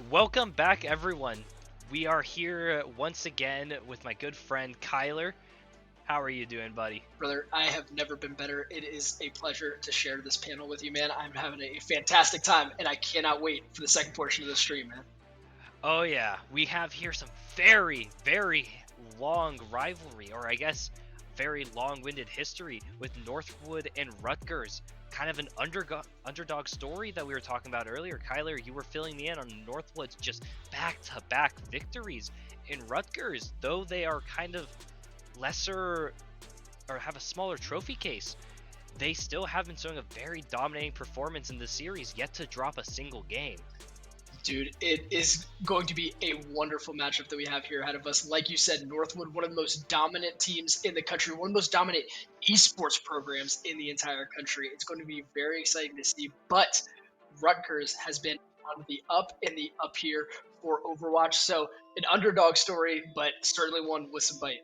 Welcome back, everyone. We are here once again with my good friend Kyler. How are you doing, buddy? Brother, I have never been better. It is a pleasure to share this panel with you, man. I'm having a fantastic time, and I cannot wait for the second portion of the stream, man. Oh yeah, we have here some very, very long rivalry, or I guess very long-winded history with Northwood and Rutgers. Kind of an underdog story that we were talking about earlier. Kyler, you were filling me in on Northwood's just back-to-back victories. In Rutgers, though they are kind of lesser or have a smaller trophy case, they still have been showing a very dominating performance in the series, yet to drop a single game. Dude, it is going to be a wonderful matchup that we have here ahead of us. Like you said, Northwood, one of the most dominant teams in the country, one of the most dominant esports programs in the entire country. It's going to be very exciting to see, but Rutgers has been on the up and the up here for Overwatch. So an underdog story, but certainly one with some bite.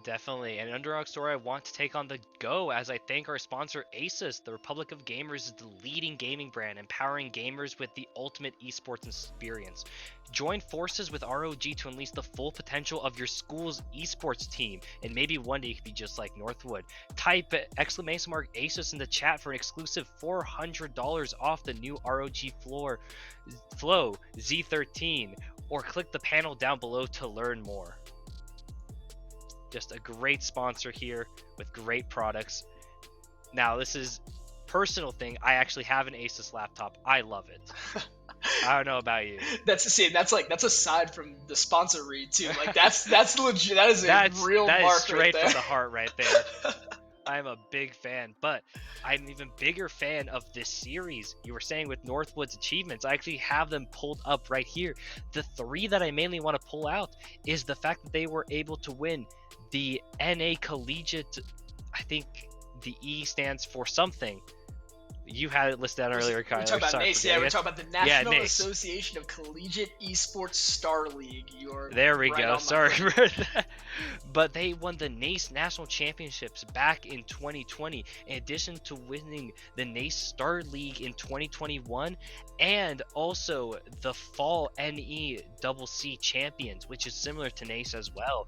Definitely. And an underdog story I want to take on the go as I thank our sponsor ASUS. The Republic of Gamers is the leading gaming brand, empowering gamers with the ultimate esports experience. Join forces with ROG to unleash the full potential of your school's esports team, and maybe one day you could be just like Northwood. Type !ASUS in the chat for an exclusive $400 off the new ROG Flow Z13, or click the panel down below to learn more. Just a great sponsor here with great products. Now, this is personal thing. I actually have an Asus laptop. I love it. I don't know about you. That's aside from the sponsor read too. Like that's legit. That is a real that mark is straight right from there. the heart right there. I'm a big fan, but I'm an even bigger fan of this series. You were saying with Northwood's achievements, I actually have them pulled up right here. The three that I mainly want to pull out is the fact that they were able to win the NA Collegiate, I think the E stands for something. You had it listed out earlier, Kyler. We're talking about NACE, yeah, we're talking about the National NACE. Association of Collegiate Esports Star League. There we right go. on, Sorry for that. But they won the NACE National Championships back in 2020, in addition to winning the NACE Star League in 2021, and also the Fall NECC Champions, which is similar to NACE as well.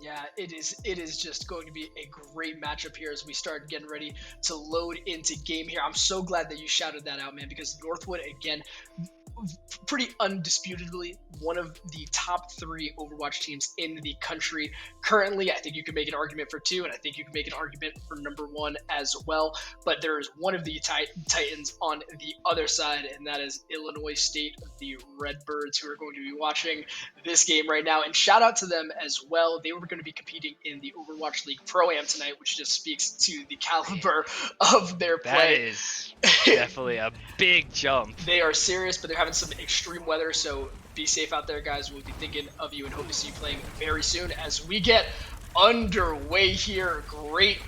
Yeah, it is just going to be a great matchup here as we start getting ready to load into game here. I'm so glad that you shouted that out, man, because Northwood, again, pretty undisputedly one of the top 3 Overwatch teams in the country currently. I think you can make an argument for 2, and I think you can make an argument for number 1 as well. But there's one of the Titans on the other side, and that is Illinois State, the Redbirds, who are going to be watching this game right now. And shout out to them as well. They were going to be competing in the Overwatch League Pro-Am tonight, which just speaks to the caliber of their play. That is definitely a big jump. They are serious, but they're having some extreme weather, so be safe out there, guys. We'll be thinking of you and hope to see you playing very soon as we get underway here. Great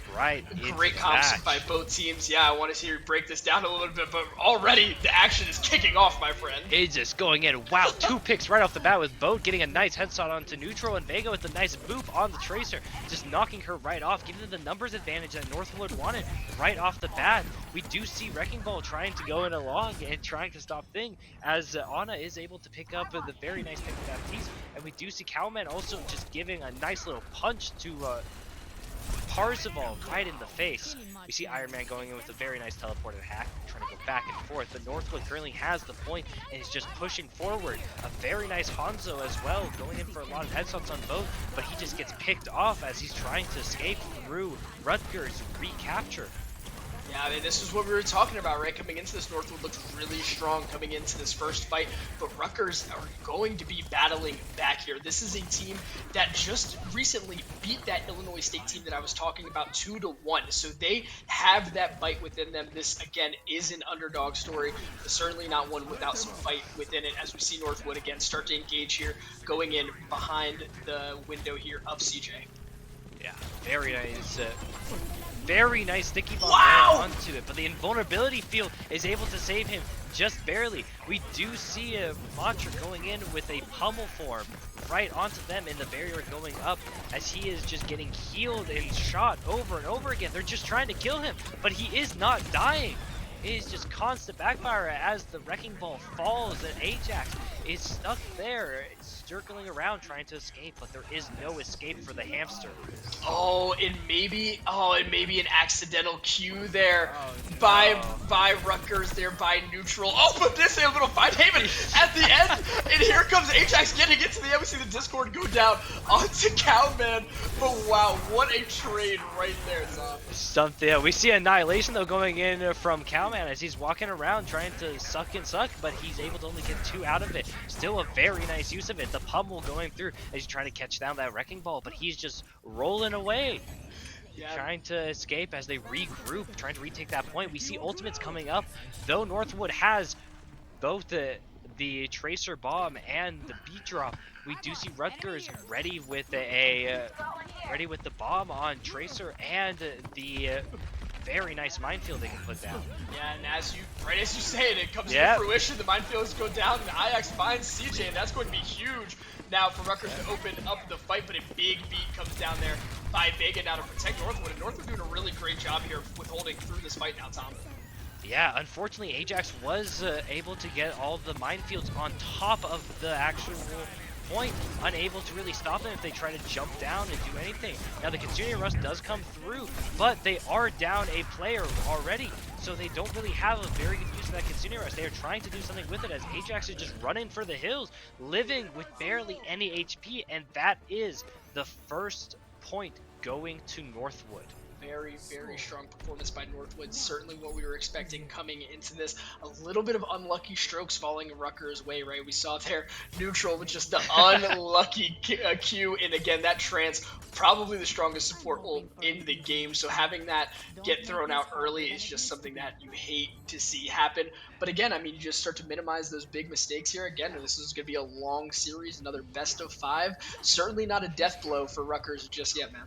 comps by both teams. Yeah, I want to see you break this down a little bit, but already the action is kicking off, my friend. It's just going in. Wow, 2 picks right off the bat with Boat getting a nice headshot onto neutral, and Vega with a nice boop on the Tracer, just knocking her right off, giving them the numbers advantage that Northwood wanted right off the bat. We do see Wrecking Ball trying to go in along and trying to stop Thing, as Ana is able to pick up the very nice pick of Baptiste, and we do see Cowman also just giving a nice little punch to Parzival right in the face. We see Iron Man going in with a very nice teleported hack, trying to go back and forth, but Northwood currently has the point and is just pushing forward. A very nice Hanzo as well, going in for a lot of headshots on both, but he just gets picked off as he's trying to escape through Rutgers' recapture. Yeah, I mean, this is what we were talking about, right? Coming into this, Northwood looks really strong coming into this first fight, but Rutgers are going to be battling back here. This is a team that just recently beat that Illinois State team that I was talking about 2-1, so they have that bite within them. This, again, is an underdog story, but certainly not one without some fight within it, as we see Northwood again start to engage here, going in behind the window here of CJ. Yeah, very nice. Very nice sticky bomb onto it, but the invulnerability field is able to save him just barely. We do see a Mantra going in with a pummel form right onto them, and the barrier going up as he is just getting healed and shot over and over again. They're just trying to kill him, but he is not dying. It is just constant backfire as the Wrecking Ball falls at Ajax. is stuck there, circling around trying to escape, but there is no escape for the hamster. Oh, it may be an accidental cue there Oh, by Rutgers there by neutral. Oh, but this is a little fight Haven at the end, and here comes Ajax getting into the end. We see the Discord go down onto Cowman. But wow, what a trade right there, Tom. Something. Yeah, we see Annihilation though going in from Cowman as he's walking around trying to suck and suck, but he's able to only get 2 out of it. Still a very nice use of it. The pummel going through as he's trying to catch down that Wrecking Ball, but he's just rolling away. Yeah. Trying to escape as they regroup, trying to retake that point. We see ultimates coming up, though Northwood has both the Tracer Bomb and the Beat Drop. We do see Rutgers ready with the bomb on Tracer and the very nice minefield they can put down. Yeah, and as you say it comes Yep. to fruition. The minefields go down, and Ajax finds CJ, and that's going to be huge now for Rutgers to open up the fight. But a big beat comes down there by Vega now to protect Northwood, and Northwood doing a really great job here with holding through this fight now, Tom. Yeah, unfortunately, Ajax was able to get all the minefields on top of the actual point, unable to really stop them if they try to jump down and do anything. Now, the Consuming Rust does come through, but they are down a player already, so they don't really have a very good use of that Consuming Rust. They are trying to do something with it as Ajax is just running for the hills, living with barely any HP, and that is the first point going to Northwood. Very, very strong performance by Northwood. Certainly what we were expecting coming into this. A little bit of unlucky strokes falling Rutgers' way, right? We saw there neutral with just the unlucky Q. And again, that trance, probably the strongest support ult in the game. So having that get thrown out early is just something that you hate to see happen. But again, I mean, you just start to minimize those big mistakes here. Again, this is going to be a long series, another best of 5. Certainly not a death blow for Rutgers just yet, man.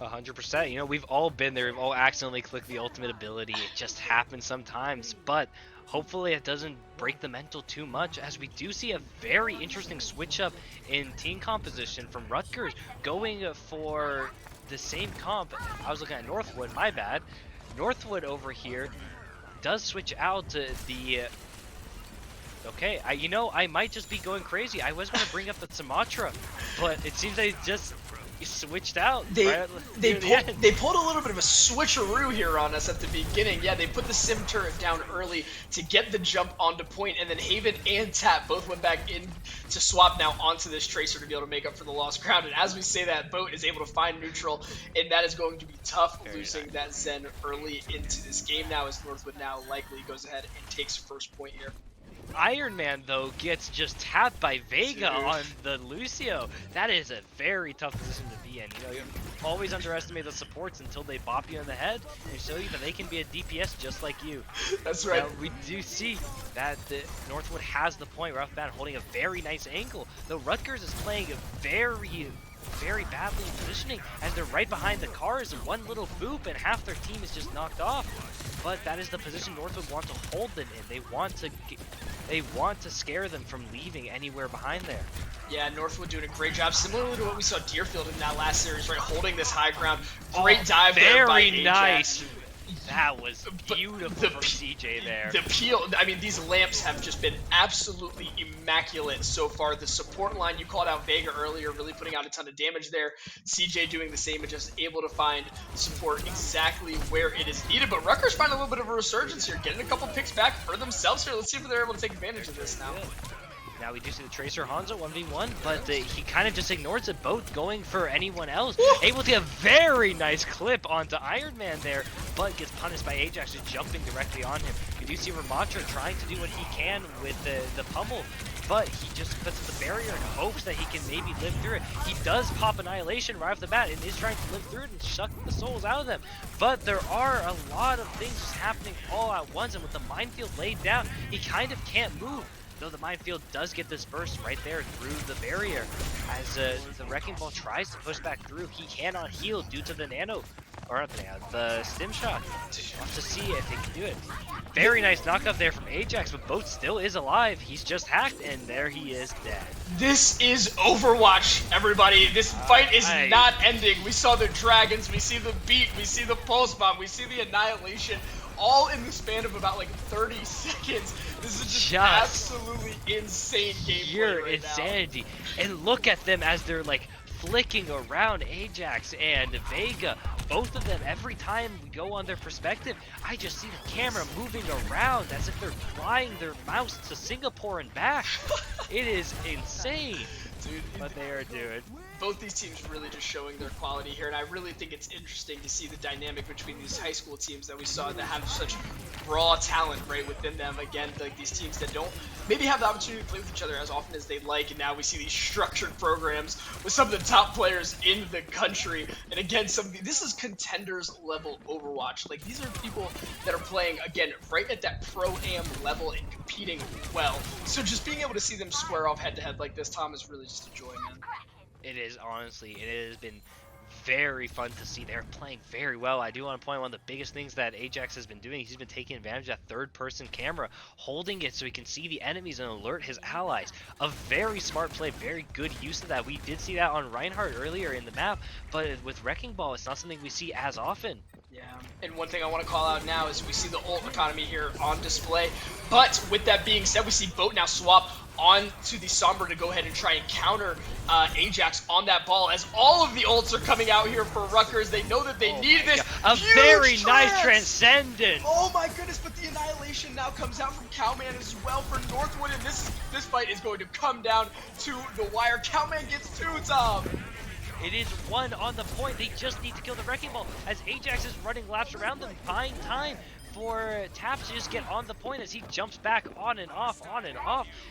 100%. You know, we've all been there. We've all accidentally clicked the ultimate ability. It just happens sometimes, but hopefully it doesn't break the mental too much, as we do see a very interesting switch up in team composition from Rutgers going for the same comp. I was looking at Northwood, my bad. Northwood over here does switch out to the okay, I might just be going crazy. I was going to bring up the Sumatra, but it seems they just switched out. They They pulled a little bit of a switcheroo here on us at the beginning. Yeah, they put the sim turret down early to get the jump onto point, and then Haven and Tap both went back in to swap now onto this Tracer to be able to make up for the lost ground. And as we say that, Boat is able to find neutral, and that is going to be tough losing that Zen early into this game now, as Northwood now likely goes ahead and takes first point here. Iron Man, though, gets just tapped by Vega on the Lucio. That is a very tough position to be in. You know, you always underestimate the supports until they bop you in the head and show you that they can be a DPS just like you. That's right. Now, we do see that the Northwood has the point right off the bat, holding a very nice angle, though Rutgers is playing a very badly in positioning, as they're right behind the cars, and one little boop and half their team is just knocked off. But that is the position Northwood want to hold them in. They want to scare them from leaving anywhere behind there. Yeah, Northwood doing a great job, similarly to what we saw Deerfield in that last series, right? Holding this high ground. Great dive there by Very Ajax. nice. That was beautiful the from CJ there. The peel, I mean, these lamps have just been absolutely immaculate so far. The support line, you called out Vega earlier, really putting out a ton of damage there. CJ doing the same and just able to find support exactly where it is needed. But Rutgers find a little bit of a resurgence here, getting a couple picks back for themselves here. Let's see if they're able to take advantage of this now. Now we do see the Tracer Hanzo 1v1, but he kind of just ignores it, both going for anyone else. Able to get a very nice clip onto Iron Man there, but gets punished by Ajax just jumping directly on him. You do see Ramatra trying to do what he can with the pummel, but he just puts the barrier in hopes that he can maybe live through it. He does pop Annihilation right off the bat and is trying to live through it and suck the souls out of them. But there are a lot of things just happening all at once, and with the minefield laid down, he kind of can't move. Though the minefield does get dispersed right there through the barrier. As the Wrecking Ball tries to push back through, he cannot heal due to the the stim shot. Wants to see if he can do it. Very nice knockup there from Ajax, but Boat still is alive. He's just hacked, and there he is dead. This is Overwatch, everybody. This fight is not ending. We saw the dragons, we see the beat, we see the pulse bomb, we see the annihilation. all in the span of about like 30 seconds. This is just absolutely insane gameplay Pure right insanity. And look at them as they're like flicking around Ajax and Vega. Both of them, every time we go on their perspective, I just see the camera moving around as if they're flying their mouse to Singapore and back. It is insane, Dude, what they are doing. both these teams really just showing their quality here, and I really think it's interesting to see the dynamic between these high school teams that we saw that have such raw talent right within them. Again, like these teams that don't maybe have the opportunity to play with each other as often as they'd like, and now we see these structured programs with some of the top players in the country. And again, this is contenders level Overwatch. Like these are people that are playing again right at that pro-am level and competing well. So just being able to see them square off head to head like this, Tom, is really just a joy, man. It is, honestly, it has been very fun to see. They're playing very well. I do want to point one of the biggest things that Ajax has been doing. He's been taking advantage of that third-person camera, holding it so he can see the enemies and alert his allies. A very smart play, very good use of that. We did see that on Reinhardt earlier in the map, but with Wrecking Ball, it's not something we see as often. Yeah, and one thing I want to call out now is we see the ult economy here on display. But with that being said, we see Boat now swap on to the Sombra to go ahead and try and counter Ajax on that ball, as all of the ults are coming out here for Rutgers. They know that they need this. A huge very trance. nice Transcendent. Oh my goodness, but the Annihilation now comes out from Cowman as well for Northwood, and this fight is going to come down to the wire. Cowman gets two, Tom. It is one on the point. They just need to kill the Wrecking Ball as Ajax is running laps around them, buying time for Tap to just get on the point as he jumps back on and off,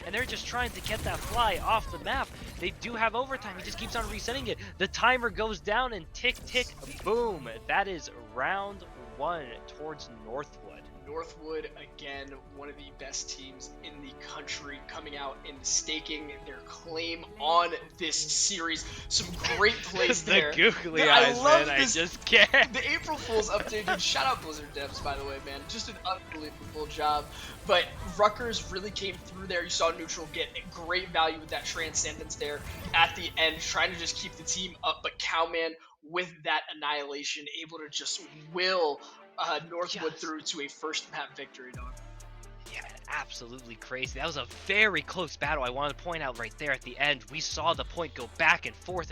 and they're just trying to get that fly off the map. They do have overtime. He just keeps on resetting it. The timer goes down and tick, tick, boom. That is round one towards Northwood. Northwood, again, one of the best teams in the country, coming out and staking their claim on this series. Some great plays there. The googly eyes, man, I just can't. The April Fool's update, dude. Shout out Blizzard devs, by the way, man. Just an unbelievable job. But Rutgers really came through there. You saw Neutral get great value with that Transcendence there at the end, trying to just keep the team up. But Cowman, with that Annihilation, able to just will Northwood through to a first map victory, dog. Yeah, man, absolutely crazy. That was a very close battle. I want to point out right there at the end, we saw the point go back and forth,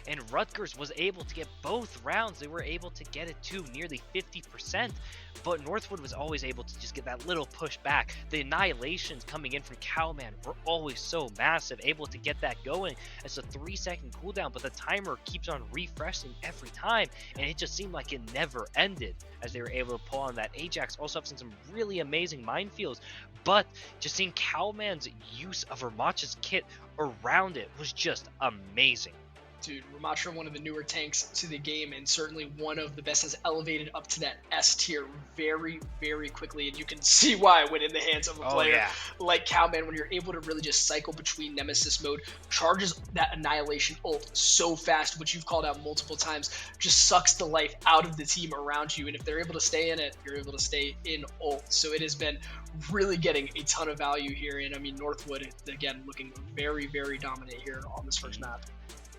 and Rutgers was able to get both rounds. They were able to get it to nearly 50%, but Northwood was always able to just get that little push back. The Annihilations coming in from Cowman were always so massive, able to get that going. It's a 3-second cooldown, but the timer keeps on refreshing every time, and it just seemed like it never ended as they were able to pull on that. Ajax also have seen some really amazing minefields, but just seeing Cowman's use of Ramacha's kit around it was just amazing. Dude, Ramatra, one of the newer tanks to the game, and certainly one of the best, has elevated up to that S tier very, very quickly. And you can see why when in the hands of a player like Cowman, when you're able to really just cycle between Nemesis mode, charges that Annihilation ult so fast, which you've called out multiple times, just sucks the life out of the team around you. And if they're able to stay in it, you're able to stay in ult. So it has been really getting a ton of value here. And I mean, Northwood, again, looking very, very dominant here on this first map.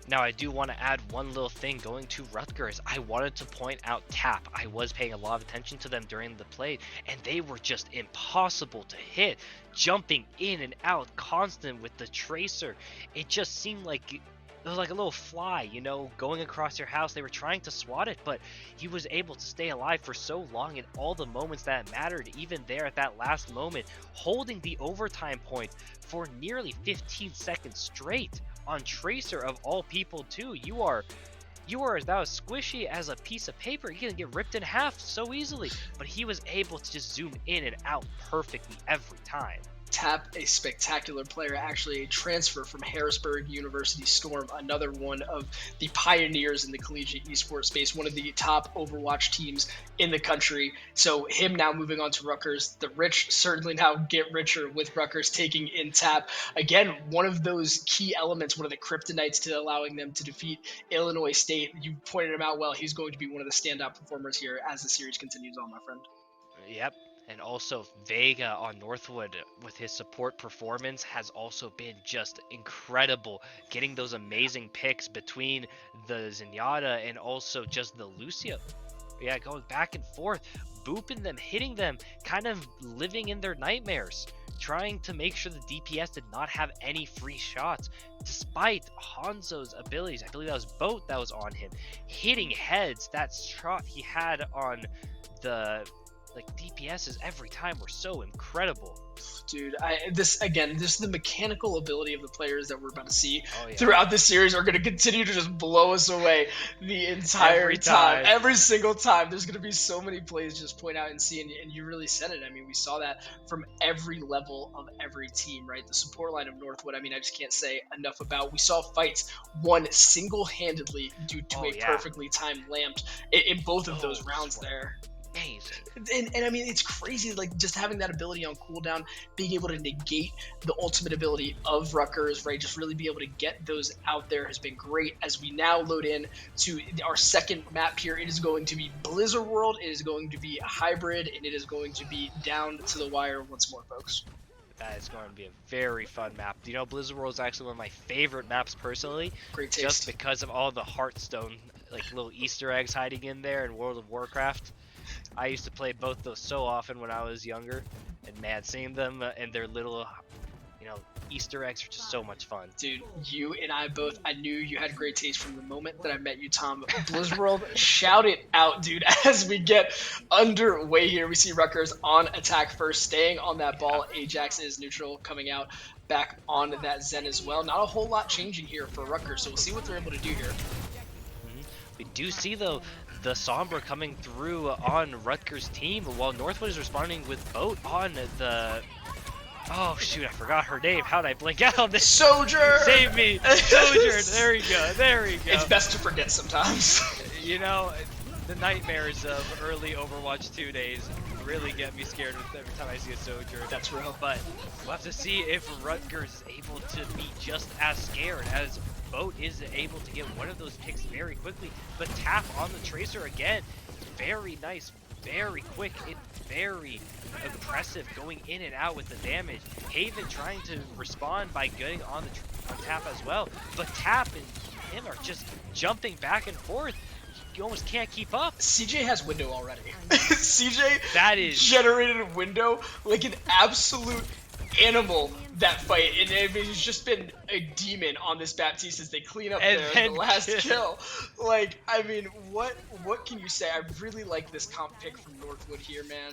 Now, I do want to add one little thing going to Rutgers. I wanted to point out Tap. I was paying a lot of attention to them during the play, and they were just impossible to hit. Jumping in and out, constant with the Tracer. It just seemed like it was like a little fly, you know, going across your house. They were trying to swat it, but he was able to stay alive for so long in all the moments that mattered, even there at that last moment, holding the overtime point for nearly 15 seconds straight. On Tracer of all people too. You are about as squishy as a piece of paper. You're gonna get ripped in half so easily, but he was able to just zoom in and out perfectly every time. Tap, a spectacular player, actually a transfer from Harrisburg University Storm, another one of the pioneers in the collegiate esports space, one of the top Overwatch teams in the country. So him now moving on to Rutgers, the rich certainly now get richer with Rutgers taking in Tap. Again, one of those key elements, one of the kryptonites to allowing them to defeat Illinois State. You pointed him out well. He's going to be one of the standout performers here as the series continues on, my friend. Yep. And also Vega on Northwood with his support performance has also been just incredible. Getting those amazing picks between the Zenyatta and also just the Lucio. yeah, going back and forth, booping them, hitting them, kind of living in their nightmares, trying to make sure the DPS did not have any free shots, despite Hanzo's abilities. I believe that was Boat that was on him, hitting heads. That shot he had on the DPSs every time were so incredible. Dude, this is the mechanical ability of the players that we're about to see Oh, yeah. throughout this series are going to continue to just blow us away the entire Every time. time. Every single time. There's going to be so many plays just point out and see, and you really said it. I mean, we saw that from every level of every team, right? The support line of Northwood, I mean, I just can't say enough about. We saw fights won single-handedly due to Oh, a yeah. perfectly timed lamp in both of those So rounds smart. there. Amazing. And I mean, it's crazy, like, just having that ability on cooldown, being able to negate the ultimate ability of Rutgers, right? Just really be able to get those out there has been great. As we now load in to our second map here, it is going to be Blizzard World, it is going to be a hybrid, and it is going to be down to the wire once more, folks. That is going to be a very fun map. You know, Blizzard World is actually one of my favorite maps personally, Great just taste. because of all the Hearthstone, like, little Easter eggs hiding in there in World of Warcraft. I used to play both those so often when I was younger, and man, seeing them and their little, you know, Easter eggs are just so much fun. Dude, you and I both, I knew you had great taste from the moment that I met you, Tom. Blizzard World, shout it out, dude, as we get underway here. We see Rutgers on attack first, staying on that ball. Ajax is neutral, coming out back on that Zen as well. Not a whole lot changing here for Rutgers, so we'll see what they're able to do here. We do see, though, the Sombra coming through on Rutgers' team, while Northwood is responding with Boat on the... Oh, shoot, I forgot her name. How did I blink out on this? Soldier! Save me! Sojourn! There we go, there we go. It's best to forget sometimes. You know, the nightmares of early Overwatch 2 days really get me scared every time I see a Sojourn. That's real. But we'll have to see if Rutgers is able to be just as scared as Boat is able to get one of those picks very quickly. But tap on the Tracer again. Very nice, very quick, and very impressive going in and out with the damage. Haven trying to respond by getting on the on tap as well. But tap and him are just jumping back and forth. You almost can't keep up. CJ has window already. CJ That is- generated a window like an absolute animal that fight, and I mean, he's just been a demon on this Baptiste as they clean up And the then last kill. kill. Like, I mean, what can you say? I really like this comp pick from Northwood here, man.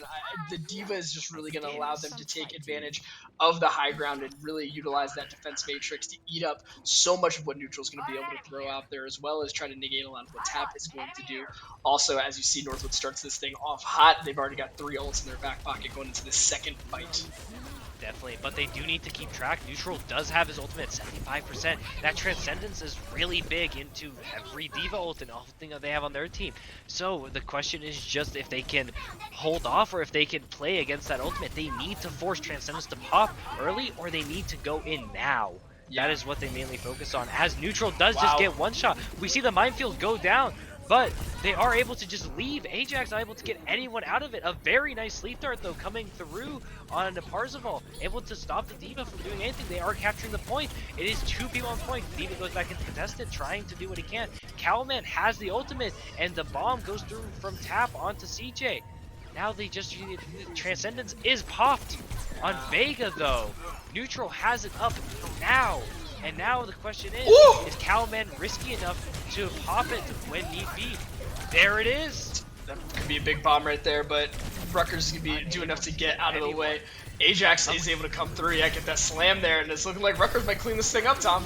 The D.Va is just really going to allow them to take advantage of the high ground and really utilize that defense matrix to eat up so much of what Neutral's going to be able to throw out there, as well as try to negate a lot of what Tap is going to do. Also, as you see, Northwood starts this thing off hot. They've already got 3 ults in their back pocket going into the second fight. Definitely, but they do need to keep track. Neutral does have his ultimate at 75%. That Transcendence is really big into every D.Va ult and everything that they have on their team. So the question is just if they can hold off or if they can play against that ultimate. They need to force Transcendence to pop early, or they need to go in now. Yeah. That is what they mainly focus on, as Neutral does Wow. just get one shot. We see the minefield go down, but they are able to just leave. Ajax not able to get anyone out of it. A very nice sleep dart, though, coming through on Parzival, able to stop the D.Va from doing anything. They are capturing the point. It is 2 people on point. D.Va goes back into contested, trying to do what he can. Cowman has the ultimate, and the bomb goes through from Tap onto CJ. Now they just Transcendence is popped on Vega, though. Neutral has it up now. And now the question is Cowman risky enough to pop it when need be? There it is. That could be a big bomb right there, but Rutgers is going to be do enough to get out of the way. Ajax is able to come through. Yeah, get that slam there, and it's looking like Rutgers might clean this thing up, Tom.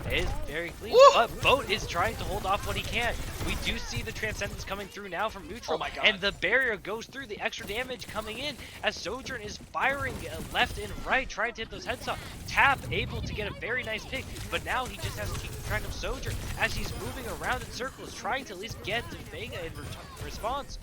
It is very clean, Woo! but Boat is trying to hold off what he can. We do see the Transcendence coming through now from Neutral, Oh my God. and the barrier goes through, the extra damage coming in as Sojourn is firing left and right, trying to hit those headshots. Tap able to get a very nice pick, but now he just has to keep track of Sojourn as he's moving around in circles, trying to at least get to Vega in response.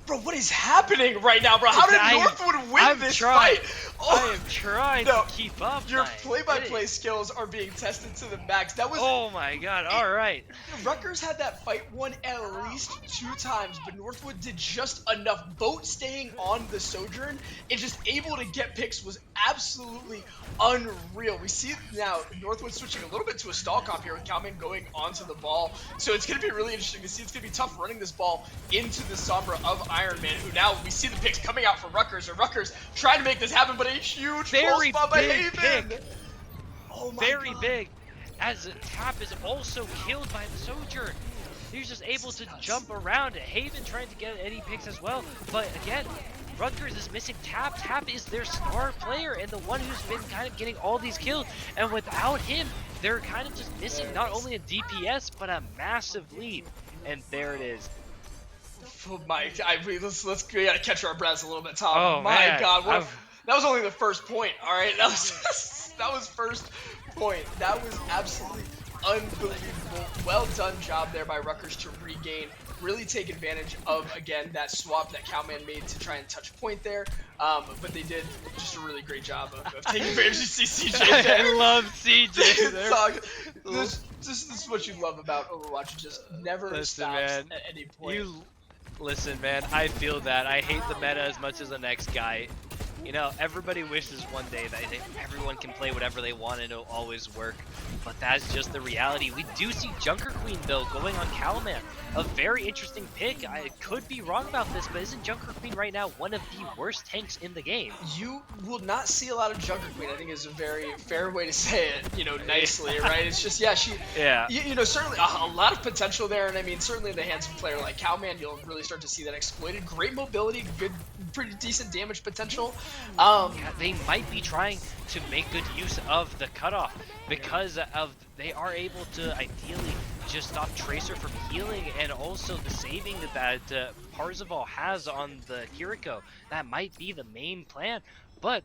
Bro, what is happening right now, bro? How did Northwood win this fight? I am trying to keep up. Your play-by-play skills are being tested to the max. That was. Oh my god! All right. Rutgers had that fight won at least 2 times, but Northwood did just enough. Boat staying on the Sojourn and just able to get picks was absolutely unreal. We see now Northwood switching a little bit to a stall comp here with Calman going onto the ball. So it's going to be really interesting to see. It's going to be tough running this ball into the Sombra of Iron Man, who now we see the picks coming out for Rutgers, and Rutgers trying to make this happen, but a huge pull spot by Haven. Pick. Oh my Very God. big, as Tap is also killed by the Sojourn. He's just able to jump around. Haven trying to get any picks as well, but again, Rutgers is missing Tap. Tap is their star player and the one who's been kind of getting all these kills, and without him, they're kind of just missing not only a DPS, but a massive lead. And there it is. Oh my, we gotta catch our breaths a little bit, Tom. Oh my man. God, that was only the first point. All right, that was first point. That was absolutely unbelievable. Well done job there by Rutgers to regain, really take advantage of again that swap that Calman made to try and touch point there. But they did just a really great job of taking advantage. You see CJ there. I love CJ there. This is what you love about Overwatch. It just never stops at any point. Listen, man, I feel that. I hate the meta as much as the next guy. You know, everybody wishes one day that everyone can play whatever they want and it'll always work. But that's just the reality. We do see Junker Queen, though, going on Calman. A very interesting pick. I could be wrong about this, but isn't Junker Queen right now one of the worst tanks in the game? You will not see a lot of Junker Queen, I think is a very fair way to say it, you know, nicely, right? It's just, you know, certainly a lot of potential there. And I mean, certainly in the hands of a player like Calman, you'll really start to see that exploited. Great mobility, pretty decent damage potential. Yeah, they might be trying to make good use of the cutoff because of they are able to ideally just stop Tracer from healing, and also the saving that Parzival has on the Kiriko. That might be the main plan, but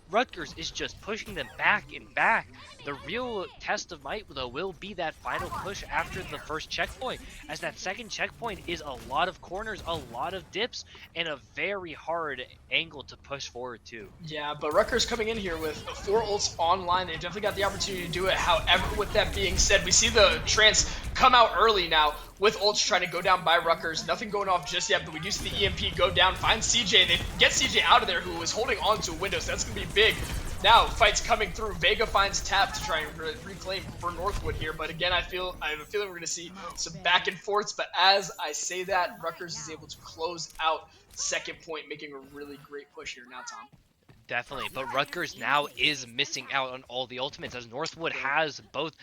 Rutgers is just pushing them back and back. The real test of might, though, will be that final push after the first checkpoint, as that second checkpoint is a lot of corners, a lot of dips, and a very hard angle to push forward to. Yeah, but Rutgers coming in here with 4 ults online. They've definitely got the opportunity to do it. However, with that being said, we see the Trance come out early now with ults trying to go down by Rutgers. Nothing going off just yet, but we do see the EMP go down, find CJ. They get CJ out of there, who was holding on to a window, so that's going to be big. Now, fights coming through. Vega finds Tap to try and reclaim for Northwood here, but again, I have a feeling we're going to see some back and forths, but as I say that, Rutgers is able to close out second point, making a really great push here now, Tom. Definitely, but Rutgers now is missing out on all the ultimates, as Northwood has both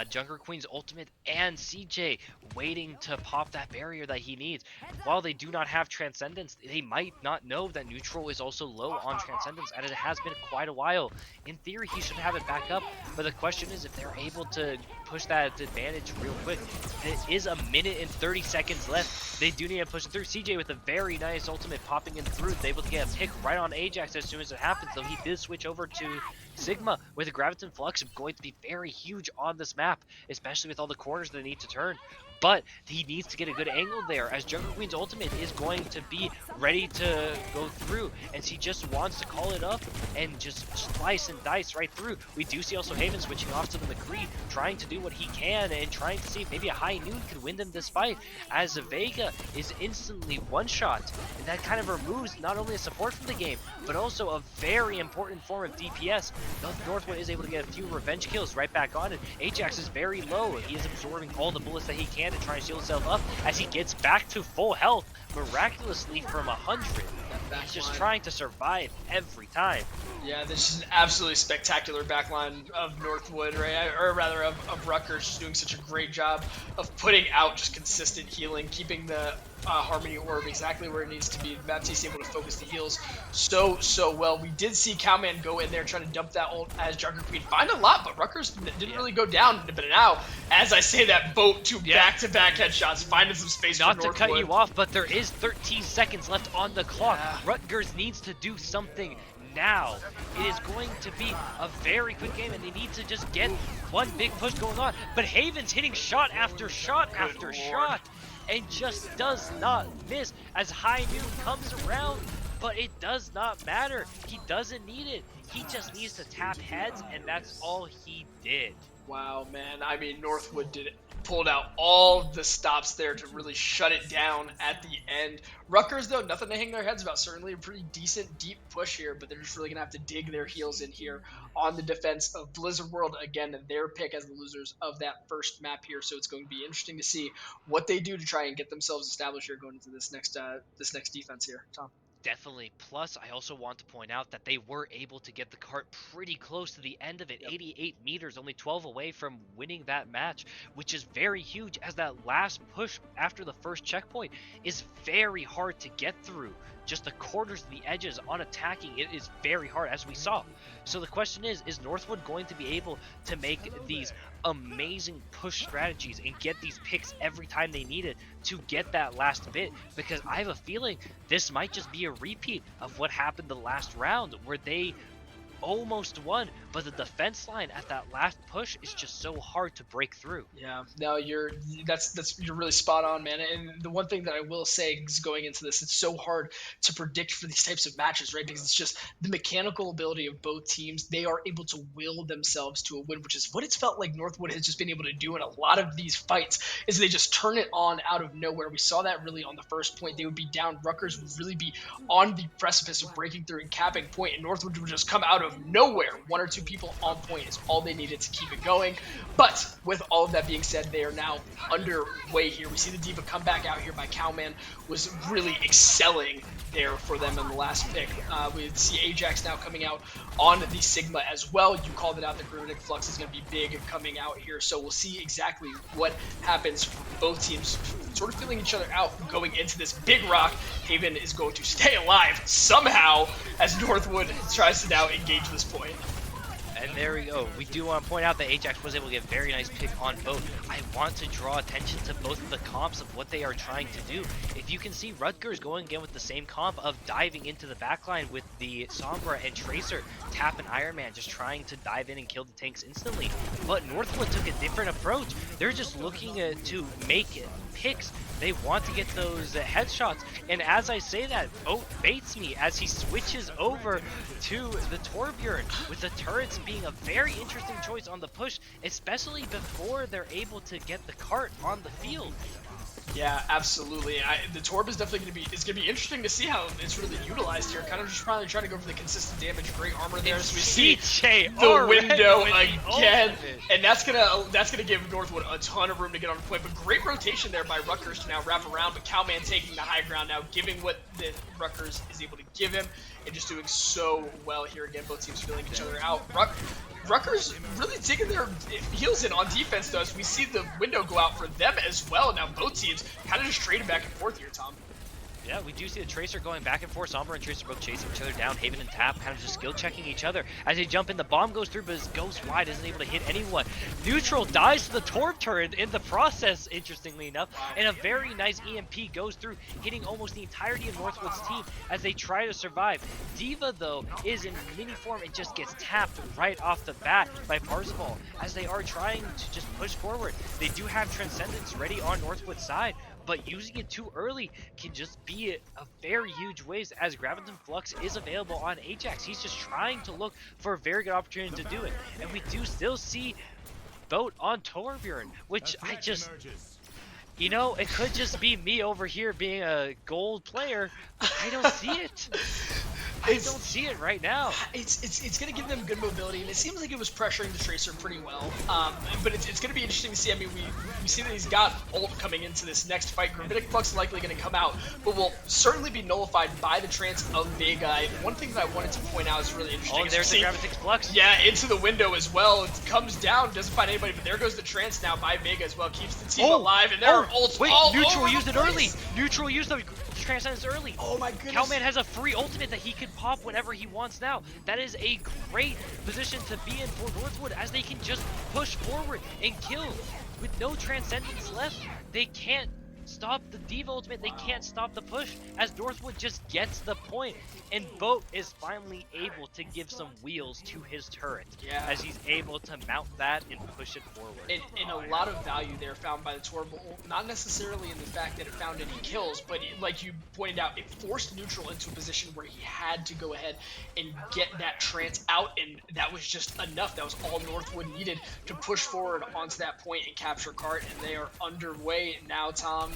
Junker Queen's ultimate and CJ waiting to pop that barrier that he needs. While they do not have Transcendence, they might not know that Neutral is also low on Transcendence, and it has been quite a while. In theory, he should have it back up, but the question is if they're able to push that advantage real quick. It is a minute and 30 seconds left. They do need to push it through. CJ with a very nice ultimate popping in through, able to get a pick right on Ajax as soon as it happens, though he did switch over to Sigma with a Graviton Flux going to be very huge on this map, especially with all the corners they need to turn. But he needs to get a good angle there, as Junker Queen's ultimate is going to be ready to go through, and she just wants to call it up and just slice and dice right through. We do see also Haven switching off to the McCree, trying to do what he can and trying to see if maybe a High Noon could win them this fight, as Vega is instantly one-shot, and that kind of removes not only a support from the game, but also a very important form of DPS. Northwood is able to get a few revenge kills right back on it. Ajax is very low. He is absorbing all the bullets that he can to try and shield himself up as he gets back to full health miraculously from 100. He's just trying to survive every time. Yeah, this is an absolutely spectacular backline of Northwood, right? Or rather of Rutgers, just doing such a great job of putting out just consistent healing, keeping the Harmony Orb exactly where it needs to be. Baptiste able to focus the heals so well. We did see Calman go in there trying to dump that ult as Junker Queen. Find a lot, but Rutgers didn't really go down. But now, as I say that, Boat to back-to-back headshots, finding some space for Northwood. Not to cut you off, but there is 13 seconds left on the clock. Rutgers needs to do something now. It is going to be a very quick game, and they need to just get one big push going on. But Haven's hitting shot after shot after shot. and just does not miss as High Noon comes around. But it does not matter. He doesn't need it. He just needs to tap heads, and that's all he did. Wow, man. I mean, Northwood pulled out all the stops there to really shut it down at the end. Rutgers, though, nothing to hang their heads about. Certainly a pretty decent deep push here, but they're just really going to have to dig their heels in here on the defense of Blizzard World. Again, their pick as the losers of that first map here, so it's going to be interesting to see what they do to try and get themselves established here going into this next defense here. Tom? Definitely. Plus, I also want to point out that they were able to get the cart pretty close to the end of it. 88 meters, only 12 away from winning that match, which is very huge as that last push after the first checkpoint is very hard to get through. Just the corners, the edges on attacking, it is very hard, as we saw. So the question is Northwood going to be able to make these amazing push strategies and get these picks every time they need it to get that last bit? Because I have a feeling this might just be a repeat of what happened the last round, where they almost won, but the defense line at that last push is just so hard to break through. Yeah, no, you're really spot on, man. And the one thing that I will say is going into this, it's so hard to predict for these types of matches, right? Because it's just the mechanical ability of both teams. They are able to will themselves to a win, which is what it's felt like Northwood has just been able to do in a lot of these fights, is they just turn it on out of nowhere. We saw that really on the first point. They would be down. Rutgers would really be on the precipice of breaking through and capping point, and Northwood would just come out of nowhere. One or two people on point is all they needed to keep it going. But with all of that being said, they are now underway here. We see the D.Va come back out here by Cowman, was really excelling there for them in the last pick. We see Ajax now coming out on the Sigma as well. You called it out, the Gravitic Flux is going to be big coming out here. So we'll see exactly what happens for both teams, sort of feeling each other out going into this big rock. Haven is going to stay alive somehow as Northwood tries to now engage this point. And there we go. We do want to point out that Ajax was able to get a very nice pick on both. I want to draw attention to both of the comps of what they are trying to do. If you can see, Rutgers going again with the same comp of diving into the backline with the Sombra and Tracer, Tap and Iron Man just trying to dive in and kill the tanks instantly. But Northwood took a different approach. They're just looking to make picks. They want to get those headshots, and as I say that, Boat baits me as he switches over to the Torbjorn, with the turrets being a very interesting choice on the push, especially before they're able to get the cart on the field. Yeah, absolutely. The Torb is definitely going to be interesting to see how it's really utilized here. Kind of just probably trying to go for the consistent damage, great armor there. So we see the window again, and that's gonna give Northwood a ton of room to get on the point. But great rotation there by Rutgers to now wrap around. But Cowman taking the high ground now, giving what the Rutgers is able to give him, and just doing so well here again. Both teams feeling each other out. Rutgers really taking their heels in on defense, though, as we see the window go out for them as well. Now both teams kind of just trading back and forth here, Tom. Yeah, we do see the Tracer going back and forth. Sombra and Tracer both chasing each other down. Haven and Tap kind of just skill checking each other. As they jump in, the bomb goes through, but goes wide, isn't able to hit anyone. Neutral dies to the Torb turret in the process, interestingly enough. And a very nice EMP goes through, hitting almost the entirety of Northwood's team as they try to survive. D.Va, though, is in mini form and just gets tapped right off the bat by Parzival as they are trying to just push forward. They do have Transcendence ready on Northwood's side, but using it too early can just be a very huge waste, as Graviton Flux is available on Ajax. He's just trying to look for a very good opportunity to do it. And we do still see Boat on Torbjorn, which I just... You know, it could just be me over here being a gold player. I don't see it. I don't see it right now. It's going to give them good mobility, and it seems like it was pressuring the Tracer pretty well. But it's going to be interesting to see. I mean, we see that he's got ult coming into this next fight. Gravitic Flux is likely going to come out, but will certainly be nullified by the trance of Vega. And one thing that I wanted to point out is really interesting. Oh, there's the Gravitic Flux. Yeah, into the window as well. It comes down, doesn't find anybody, but there goes the trance now by Vega as well. Keeps the team alive, and there are ults all Neutral over used the it place. early. Neutral used the Transcendence early. Oh my goodness. Cowman has a free ultimate that he can pop whenever he wants now. That is a great position to be in for Northwood, as they can just push forward and kill. With no Transcendence left, they can't stop the Diva ultimate. They can't stop the push as Northwood just gets the point. And Boat is finally able to give some wheels to his turret as he's able to mount that and push it forward. And a lot of value there found by the Torble, not necessarily in the fact that it found any kills, but like you pointed out, it forced Neutral into a position where he had to go ahead and get that trance out, and that was just enough. That was all Northwood needed to push forward onto that point and capture Cart, and they are underway now, Tom.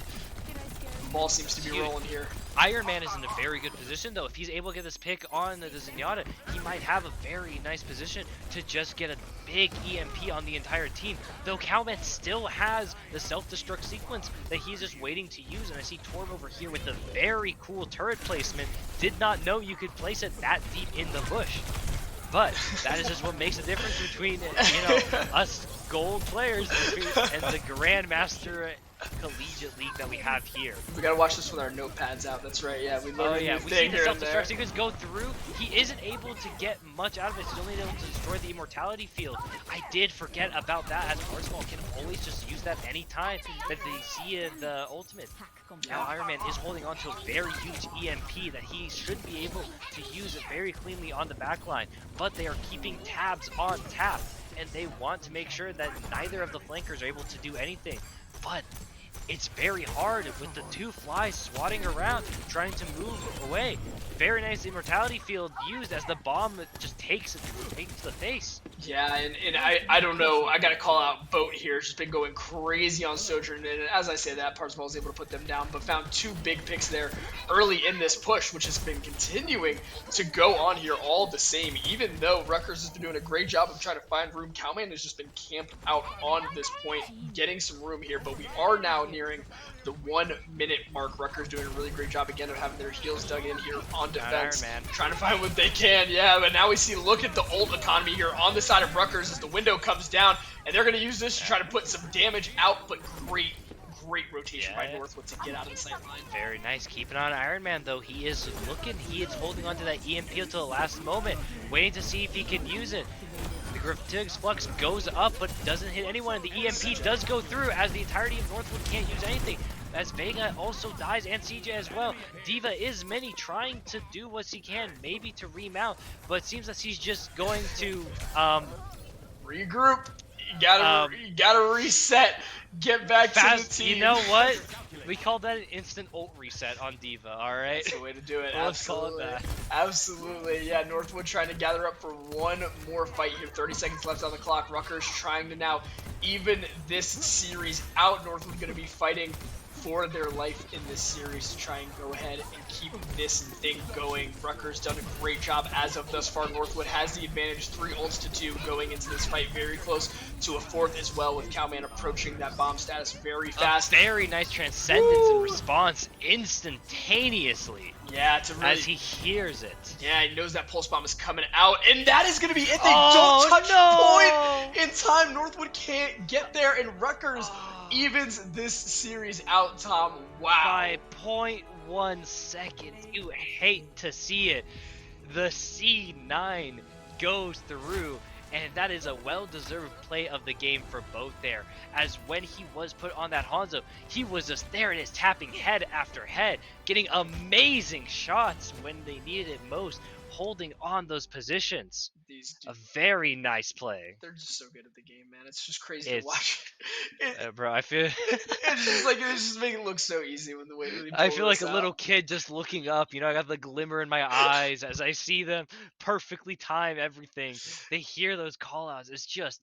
The ball seems to be rolling here. Iron Man is in a very good position, though. If he's able to get this pick on the Zenyatta, he might have a very nice position to just get a big EMP on the entire team. Though Cowman still has the self-destruct sequence that he's just waiting to use, and I see Torb over here with a very cool turret placement. Did not know you could place it that deep in the bush. But that is just what makes the difference between, us gold players and the Grandmaster Collegiate League that we have here. We gotta watch this with our notepads out. That's right. Yeah, we learned a new we see thing the here and there. self-destruct sequence go through. He isn't able to get much out of it. He's only able to destroy the immortality field. I did forget about that, as Arsenal can always just use that anytime that they see the ultimate. Now Iron Man is holding on to a very huge EMP that he should be able to use it very cleanly on the backline, but they are keeping tabs on tap, and they want to make sure that neither of the flankers are able to do anything. But it's very hard with the two flies swatting around, trying to move away. Very nice immortality field used as the bomb just takes it to the face. Yeah, and I don't know. I got to call out Boat here. It's just been going crazy on Sojourn. And as I say that, Parzival was able to put them down, but found two big picks there early in this push, which has been continuing to go on here all the same. Even though Rutgers has been doing a great job of trying to find room, Cowman has just been camped out on this point, getting some room here. But we are now nearing the 1 minute mark. Rutgers doing a really great job again of having their heels dug in here on defense, trying to find what they can. Yeah, but now we see, look at the ult economy here on the side of Rutgers as the window comes down, and they're going to use this to try to put some damage out, but great rotation by Northwood to get out of the sight line. Very nice. Keeping on Iron Man, though. He is looking, he is holding on to that EMP until the last moment, waiting to see if he can use it. The Griftig's Flux goes up, but doesn't hit anyone, and the EMP does go through as the entirety of Northwood can't use anything. As Vega also dies, and CJ as well. Diva is many trying to do what she can, maybe to remount, but it seems that she's just going to regroup. You gotta reset. Get back to the team. You know what? We call that an instant ult reset on Diva, alright? That's the way to do it. Let's call it that. Absolutely. Yeah, Northwood trying to gather up for one more fight here. 30 seconds left on the clock. Rutgers trying to now even this series out. Northwood going to be fighting for their life in this series to try and go ahead and keep this thing going. Rutgers done a great job as of thus far. Northwood has the advantage, 3 ults to 2 going into this fight, very close to a 4th as well, with Cowman approaching that bomb status very fast. A very nice transcendence and response instantaneously. Yeah, to really, as he hears it. Yeah, he knows that pulse bomb is coming out, and that is going to be it. They don't touch point in time. Northwood can't get there, and Rutgers evens this series out, Tom. Wow. By 0.1 seconds. You hate to see it. The C9 goes through, and that is a well-deserved play of the game for both there. As when he was put on that Hanzo, he was just there and is tapping head after head, getting amazing shots when they needed it most, holding on those positions. A very nice play. They're just so good at the game, man. It's just crazy to watch. Bro, I feel it's just like it's just making it look so easy when the way they I feel like a little kid just looking up. You know, I got the glimmer in my eyes as I see them perfectly time everything. They hear those call-outs. It's just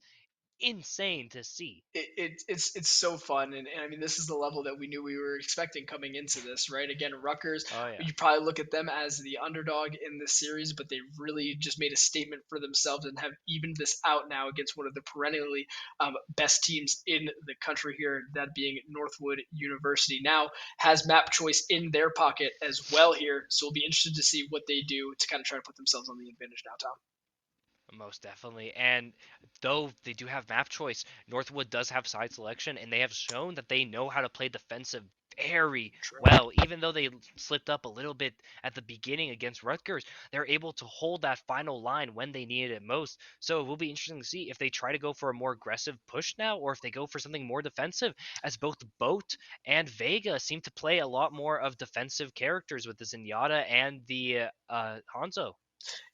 insane to see. It's so fun, and I mean, this is the level that we knew we were expecting coming into this, right? Again, Rutgers, you probably look at them as the underdog in this series, but they really just made a statement for themselves and have evened this out now against one of the perennially best teams in the country here, that being Northwood University. Now has map choice in their pocket as well here, so we'll be interested to see what they do to kind of try to put themselves on the advantage now, Tom. Most definitely. And though they do have map choice, Northwood does have side selection, and they have shown that they know how to play defensive very True. well. Even though they slipped up a little bit at the beginning against Rutgers, they're able to hold that final line when they needed it most. So it will be interesting to see if they try to go for a more aggressive push now, or if they go for something more defensive, as both Boat and Vega seem to play a lot more of defensive characters with the Zenyatta and the Hanzo.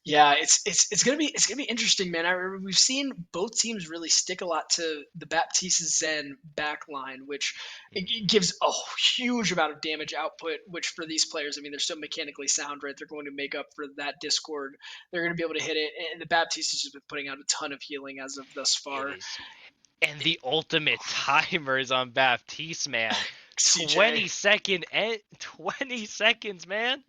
Yeah, it's gonna be interesting, man. We've seen both teams really stick a lot to the Baptiste Zen back line, which it gives a huge amount of damage output. Which for these players, I mean, they're so mechanically sound, right? They're going to make up for that discord. They're going to be able to hit it, and the Baptiste has just been putting out a ton of healing as of thus It far. is. And the ultimate timers on Baptiste, man. CJ, 20 seconds, man.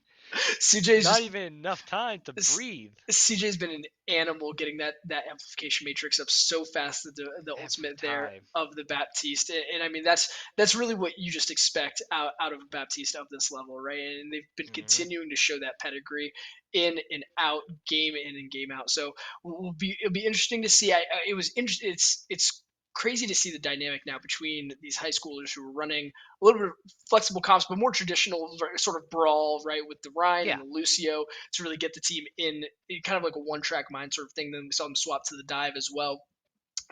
CJ's Not just even enough time to s- breathe. CJ's been an animal getting that amplification matrix up so fast that the Every ultimate there time. of the Baptiste, and I mean that's really what you just expect out of a Baptiste of this level, right? And they've been Hmm. continuing to show that pedigree in and out, game in and game out. So it'll be interesting to see. It was interesting. It's crazy to see the dynamic now between these high schoolers who are running a little bit of flexible comps, but more traditional sort of brawl, right, with the Ryan and Yeah. the Lucio to really get the team in kind of like a one track mind sort of thing. Then we saw them swap to the dive as well.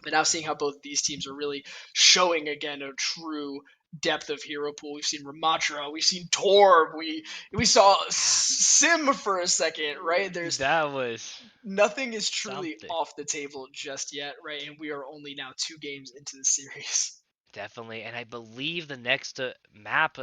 But now seeing Hmm. how both of these teams are really showing again a true depth of hero pool. We've seen Ramatra, we've seen Torb, we saw Yeah. Sim for a second, right? There's That was nothing is truly something. off the table just yet, right? And we are only now 2 games into the series. Definitely. And I believe the next map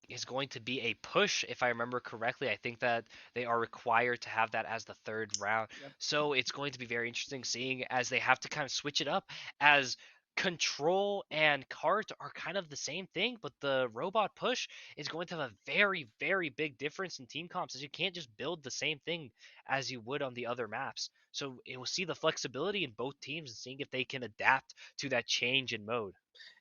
is going to be a push, if I remember correctly. I think that they are required to have that as the third round. Yep. So it's going to be very interesting seeing as they have to kind of switch it up, as control and cart are kind of the same thing, but the robot push is going to have a very, very big difference in team comps, as you can't just build the same thing as you would on the other maps. So it will see the flexibility in both teams and seeing if they can adapt to that change in mode.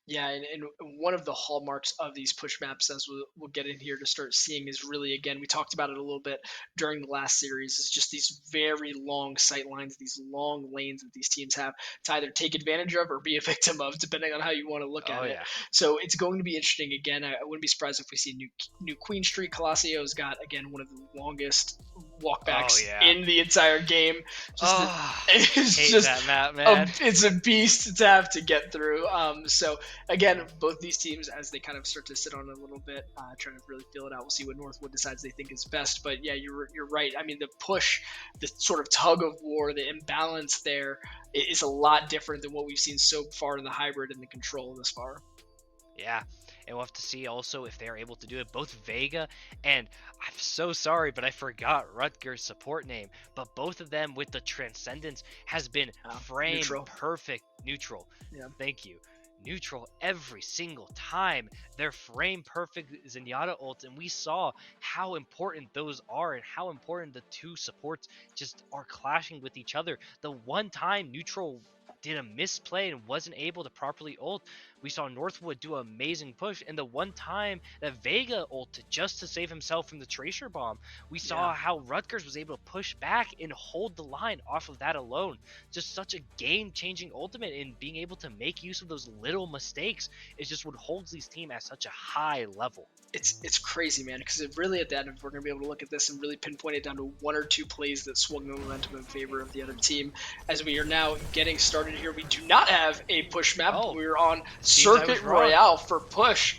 Yeah, and one of the hallmarks of these push maps, as we'll get in here to start seeing, is really, again, we talked about it a little bit during the last series, is just these very long sight lines, these long lanes that these teams have to either take advantage of or be a victim of, depending on how you want to look Oh at it. yeah. So it's going to be interesting. Again, I wouldn't be surprised if we see new Queen Street. Colossio's got, again, one of the longest Oh walkbacks yeah. in the entire game. Just Oh, it's hate just that map, man. it's a beast to have to get through. So again, both these teams, as they kind of start to sit on it a little bit, trying to really feel it out. We'll see what Northwood decides they think is best. But yeah, you're right. I mean, the push, the sort of tug of war, the imbalance there is a lot different than what we've seen so far in the hybrid and the control this far. Yeah. And we'll have to see also if they're able to do it. Both Vega and I'm so sorry, but I forgot Rutgers' support name. But both of them with the Transcendence has been frame Neutral. perfect neutral. Yeah. Thank you. Neutral every single time. They're frame perfect Zenyatta ult, and we saw how important those are and how important the two supports just are clashing with each other. The one time neutral did a misplay and wasn't able to properly ult, we saw Northwood do an amazing push, and the one time that Vega ulted just to save himself from the Tracer bomb, we saw how Rutgers was able to push back and hold the line off of that alone. Just such a game-changing ultimate in being able to make use of those little mistakes is just what holds these teams at such a high level. It's crazy, man, because it really at the end, we're going to be able to look at this and really pinpoint it down to one or two plays that swung the momentum in favor of the other team. As we are now getting started here, we do not have a push map. Oh, We're on seems I was Circuit wrong. Royale for push.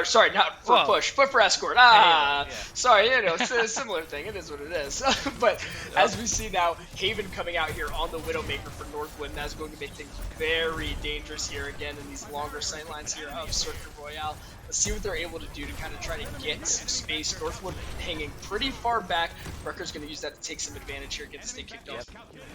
Sorry, not for Well, push, but for escort. yeah. Sorry, it's a similar thing. It is what it is. But as we see now, Haven coming out here on the Widowmaker for Northwood, and that's going to make things very dangerous here again in these longer sight lines here of Circuit Royale. Let's see what they're able to do to kind of try to get some space. Northwood hanging pretty far back. Rutgers going to use that to take some advantage here, get this thing kicked off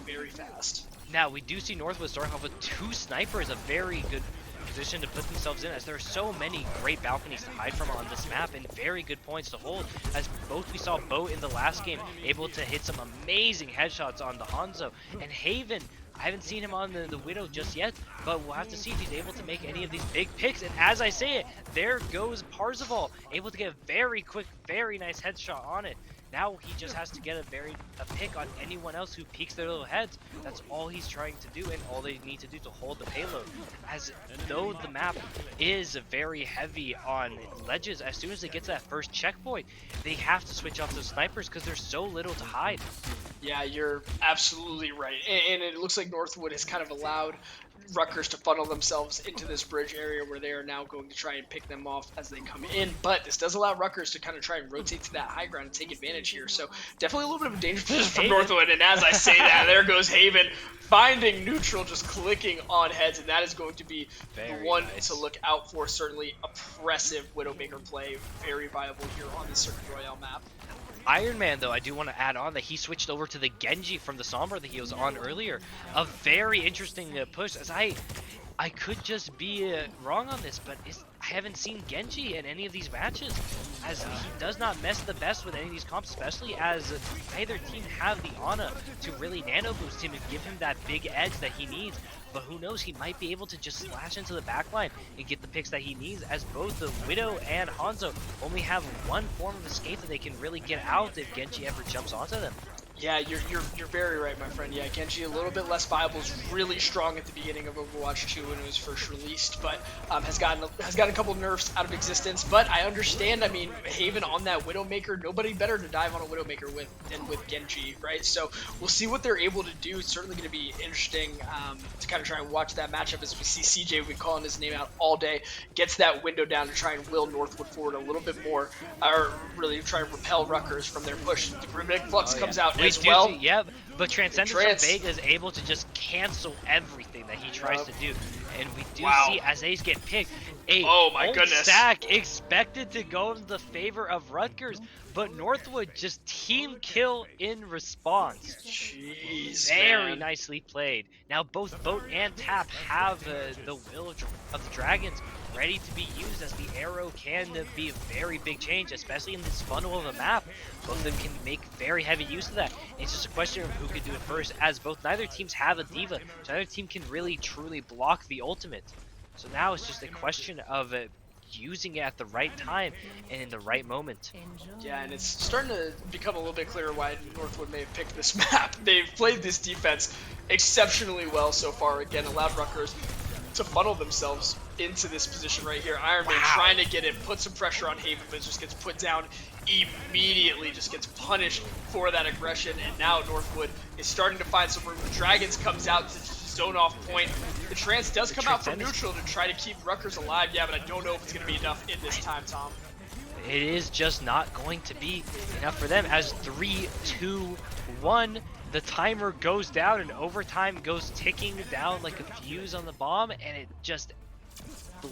very fast. Now, we do see Northwood starting off with two snipers, a very good position to put themselves in, as there are so many great balconies to hide from on this map and very good points to hold, as both we saw Boat in the last game able to hit some amazing headshots on the Hanzo, and Haven, I haven't seen him on the Widow just yet, but we'll have to see if he's able to make any of these big picks. And as I say it, there goes Parzival, able to get a very quick, very nice headshot on it. Now he just has to get a pick on anyone else who peeks their little heads. That's all he's trying to do, and all they need to do to hold the payload. As though the map is very heavy on ledges, as soon as they get to that first checkpoint, they have to switch off those snipers because there's so little to hide. Yeah, you're absolutely right. And it looks like Northwood has kind of allowed Rutgers to funnel themselves into this bridge area where they are now going to try and pick them off as they come in. But this does allow Rutgers to kind of try and rotate to that high ground and take advantage here. So definitely a little bit of a dangerous position from Northwood. And as I say that, there goes Haven finding neutral, just clicking on heads. And that is going to be the one to look out for. Certainly oppressive Widowmaker play. Very viable here on the Circuit Royale map. Iron Man, though, I do want to add on that he switched over to the Genji from the Sombra that he was on earlier. A very interesting push, as I could just be wrong on this, but I haven't seen Genji in any of these matches, as he does not mess the best with any of these comps, especially as neither team have the Ana to really nano boost him and give him that big edge that he needs. But who knows, he might be able to just slash into the backline and get the picks that he needs, as both the Widow and Hanzo only have one form of escape that they can really get out if Genji ever jumps onto them. Yeah, you're very right, my friend. Yeah, Genji a little bit less viable. Was really strong at the beginning of Overwatch 2 when it was first released, but has gotten a couple nerfs out of existence. But I understand. I mean, Haven on that Widowmaker, nobody better to dive on a Widowmaker with than with Genji, right? So we'll see what they're able to do. It's certainly going to be interesting to kind of try and watch that matchup as we see CJ, we've been calling his name out all day, gets that window down to try and will Northwood forward a little bit more, or really try and repel Rutgers from their push. The Runic Flux comes out as well. Yeah, but Transcendence from Vega is able to just cancel everything that he tries to do. And we do see as Ace get picked, a stack expected to go in the favor of Rutgers, but Northwood just team kill in response. Jeez, very nicely played. Now both Boat and Tap have the will of the Dragons ready to be used, as the arrow can be a very big change, especially in this funnel of a map. Both of them can make very heavy use of that. And it's just a question of who can do it first, as neither teams have a D.Va, so neither team can really truly block the ultimate. So now it's just a question of using it at the right time and in the right moment. Yeah, and it's starting to become a little bit clearer why Northwood may have picked this map. They've played this defense exceptionally well so far. Again, allowed Rutgers to funnel themselves into this position right here. Iron Man trying to get in, put some pressure on Haven, but just gets put down immediately, just gets punished for that aggression. And now Northwood is starting to find some room. The Dragons comes out to zone off point. The Trance does come out from neutral to try to keep Rutgers alive. Yeah, but I don't know if it's going to be enough in this time, Tom. It is just not going to be enough for them, as 3, 2, 1, the timer goes down and overtime goes ticking down like a fuse on the bomb, and it just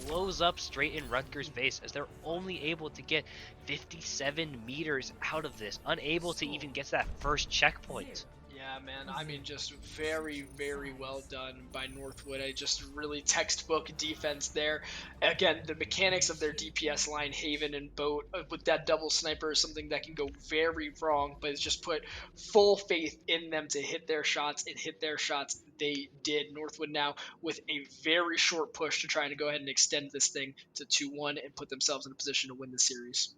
blows up straight in Rutgers' face, as they're only able to get 57 meters out of this, unable to even get to that first checkpoint. Yeah, man. I mean, just very, very well done by Northwood. I just really textbook defense there. Again, the mechanics of their DPS line, Haven and Boat, with that double sniper is something that can go very wrong, but it's just put full faith in them to hit their shots, and hit their shots they did. Northwood now with a very short push to try to go ahead and extend this thing to 2-1 and put themselves in a position to win the series.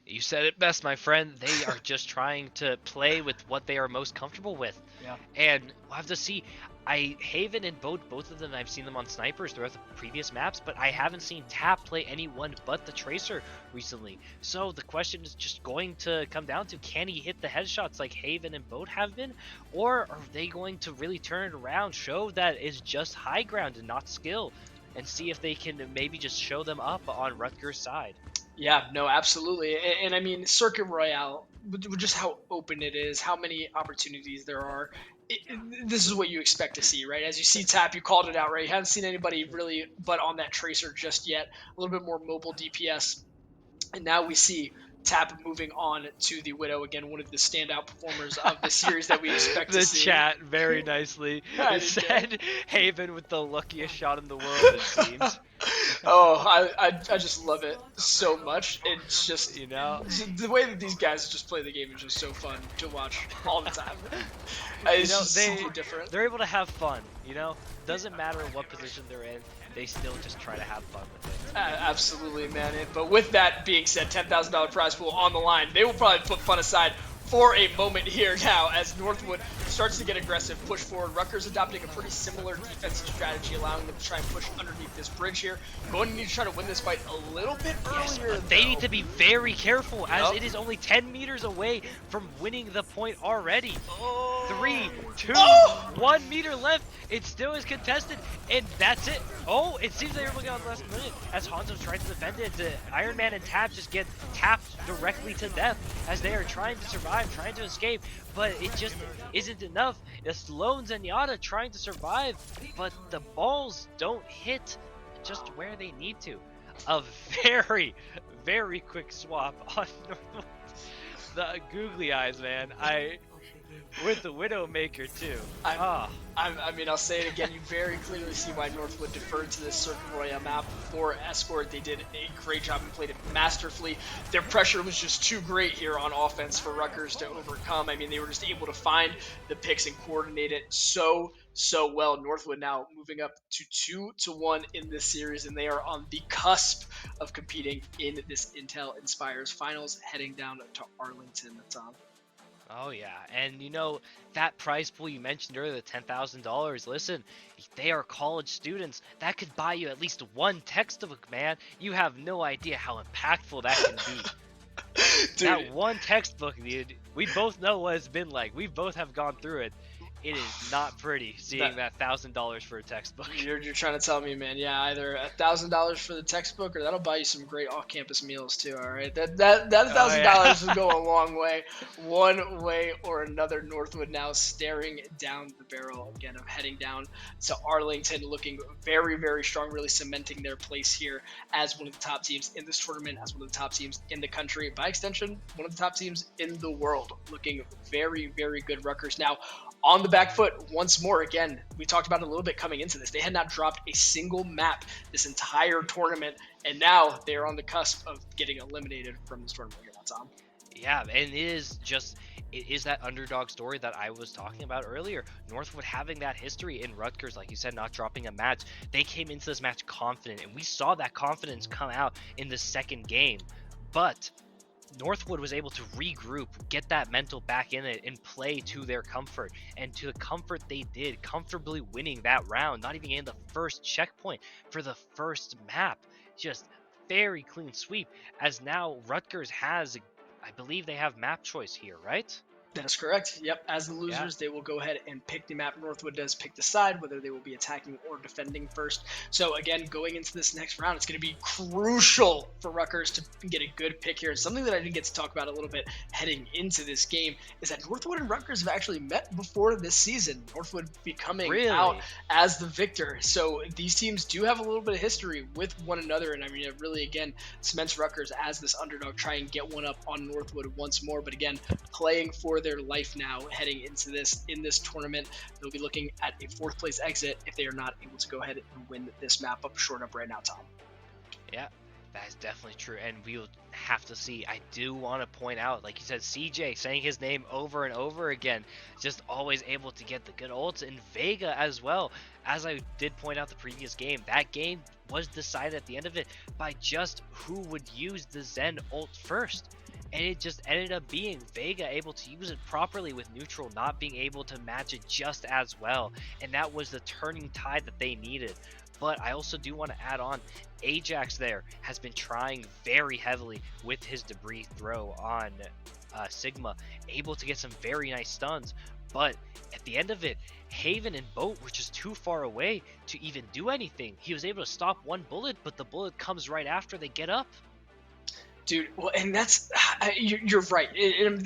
You said it best, my friend. They are just trying to play with what they are most comfortable with. Yeah. And we'll have to see. Haven and both of them, I've seen them on snipers throughout the previous maps, but I haven't seen Tap play anyone but the Tracer recently. So the question is just going to come down to, can he hit the headshots like Haven and Boat have been? Or are they going to really turn it around, show that it's just high ground and not skill, and see if they can maybe just show them up on Rutgers' side? Yeah, no, absolutely. And I mean, Circuit Royale, just how open it is, how many opportunities there are, this is what you expect to see, right? As you see Tap, you called it out, right? You haven't seen anybody really but on that Tracer just yet. A little bit more mobile DPS. And now we see Tap moving on to the Widow, again, one of the standout performers of the series that we expect The to see. chat very nicely I said Haven with the luckiest shot in the world, it seems. Oh, I just love it so much. It's just, You know? the way that these guys just play the game is just so fun to watch all the time. You It's know, just super different. they're able to have fun, you know? Doesn't matter what position they're in, they still just try to have fun with it. Absolutely, man. But with that being said, $10,000 prize pool on the line. They will probably put fun aside for a moment here now as Northwood starts to get aggressive, push forward. Rutgers adopting a pretty similar defensive strategy, allowing them to try and push underneath this bridge here. Going to need to try to win this fight a little bit Yes, earlier. but they need to be very careful as Yep. it is only 10 meters away from winning the point already. Oh. 3, 2, Oh! 1 meter left. It still is contested, and that's it. Oh, it seems they were looking on the last minute as Hanzo tries to defend it. The Iron Man and Tap just get tapped directly to death as they are trying to survive, trying to escape, but it just isn't enough. It's Lone Zenyatta trying to survive, but the balls don't hit just where they need to. A very, very quick swap on Northwood. The googly eyes, man. With the Widowmaker too. I mean, I'll say it again. You very clearly see why Northwood deferred to this Circuit Royale map for Escort. They did a great job and played it masterfully. Their pressure was just too great here on offense for Rutgers to overcome. I mean, they were just able to find the picks and coordinate it so well. Northwood now moving up to 2-1 in this series, and they are on the cusp of competing in this Intel Inspires finals, heading down to Arlington. Tom. Oh yeah, and you know that prize pool you mentioned earlier, the $10,000. Listen, they are college students. That could buy you at least one textbook, man. You have no idea how impactful that can be. Dude. That one textbook, dude. We both know what it's been like. We both have gone through it. It is not pretty seeing that $1,000 for a textbook. You're trying to tell me, man? Yeah, either $1,000 for the textbook, or that'll buy you some great off-campus meals too. All right, that $1,000 will go a long way, one way or another. Northwood now staring down the barrel again of heading down to Arlington, looking very strong, really cementing their place here as one of the top teams in this tournament, as one of the top teams in the country, by extension, one of the top teams in the world. Looking very good. Rutgers now on the back foot once more. Again, we talked about it a little bit coming into this. They had not dropped a single map this entire tournament, and now they are on the cusp of getting eliminated from this tournament here, Tom. Yeah, and it is that underdog story that I was talking about earlier. Northwood having that history in Rutgers, like you said, not dropping a match. They came into this match confident, and we saw that confidence come out in the second game. But Northwood was able to regroup, get that mental back in it, and play to their comfort. And to the comfort they did, comfortably winning that round, not even in the first checkpoint for the first map. Just very clean sweep, as now Rutgers has, I believe they have map choice here, right? That is correct. Yep. As the losers, they will go ahead and pick the map. Northwood does pick the side, whether they will be attacking or defending first. So again, going into this next round, it's going to be crucial for Rutgers to get a good pick here. And something that I didn't get to talk about a little bit heading into this game is that Northwood and Rutgers have actually met before this season. Northwood becoming out as the victor. So these teams do have a little bit of history with one another. And I mean, it really, again, cements Rutgers as this underdog, try and get one up on Northwood once more. But again, playing for their life now heading into this tournament. They'll be looking at a 4th place exit if they are not able to go ahead and win this map up short up right now, Tom. Yeah, that is definitely true, and we'll have to see. I do want to point out, like you said, CJ saying his name over and over again, just always able to get the good ults, and Vega as well. As I did point out the previous game, that game was decided at the end of it by just who would use the Zen ult first. And it just ended up being Vega able to use it properly, with Neutral not being able to match it just as well. And that was the turning tide that they needed. But I also do want to add on, Ajax there has been trying very heavily with his debris throw on Sigma, able to get some very nice stuns. But at the end of it, Haven and Boat were just too far away to even do anything. He was able to stop one bullet, but the bullet comes right after they get up. Dude, well, and that's you're right. And